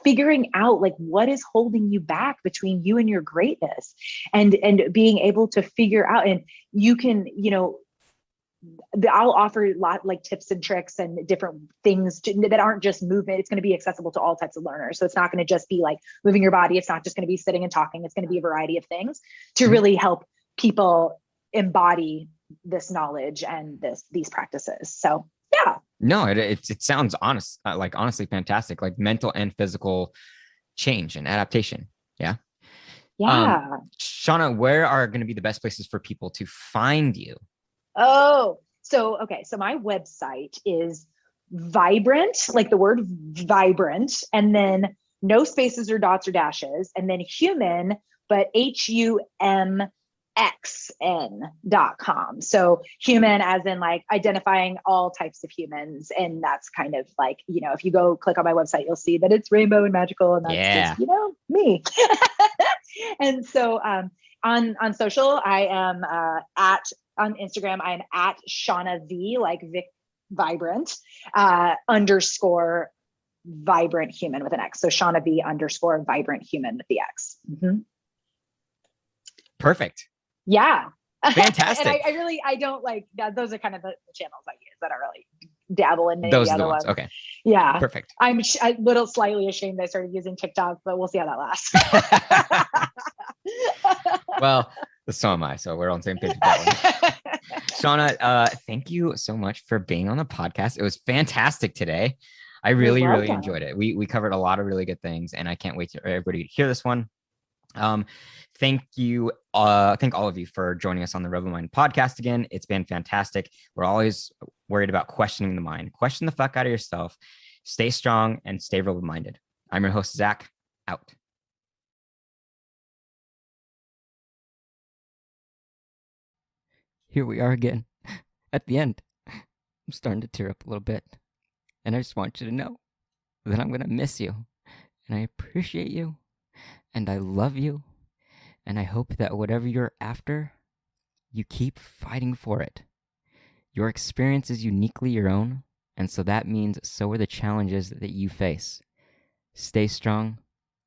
figuring out like what is holding you back between you and your greatness, and being able to figure out. And you can, you know, I'll offer a lot like tips and tricks and different things that aren't just movement. It's going to be accessible to all types of learners. So it's not going to just be like moving your body. It's not just going to be sitting and talking. It's going to be a variety of things to really help people embody this knowledge and these practices. So yeah. No, it sounds honest, like honestly fantastic, like mental and physical change and adaptation. Yeah. Yeah. Shawna, where are going to be the best places for people to find you? Oh, so okay. So my website is vibrant, like the word vibrant, and then no spaces or dots or dashes, and then human, but HUMXN.com. So human as in like identifying all types of humans. And that's kind of like, you know, if you go click on my website, you'll see that it's rainbow and magical, and that's just, you know, me. And so on social, I am on Instagram, I'm at Shawna V, like Vic Vibrant, underscore vibrant human with an X. So Shawna V underscore vibrant human with the X. Mm-hmm. Perfect. Yeah. Fantastic. And I don't like that. Those are kind of the channels I use. I don't really dabble in those the are the other ones. ones. Okay. Yeah. Perfect. I'm a little slightly ashamed I started using TikTok, but we'll see how that lasts. Well, so am I. So we're on the same page with that one. Shawna, thank you so much for being on the podcast. It was fantastic today. I really enjoyed it. We covered a lot of really good things, and I can't wait for everybody to hear this one. Thank you. Thank all of you for joining us on the Rebel Mind podcast again. It's been fantastic. We're always worried about questioning the mind. Question the fuck out of yourself. Stay strong and stay rebel minded. I'm your host, Zach. Out. Here we are again at the end. I'm starting to tear up a little bit, and I just want you to know that I'm going to miss you, and I appreciate you, and I love you, and I hope that whatever you're after, you keep fighting for it. Your experience is uniquely your own, and so that means so are the challenges that you face. Stay strong,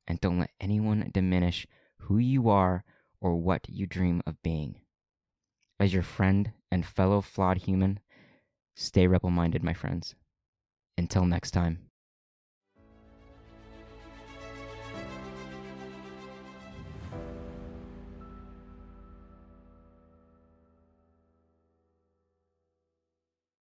and don't let anyone diminish who you are or what you dream of being. As your friend and fellow flawed human, stay rebel-minded, my friends. Until next time.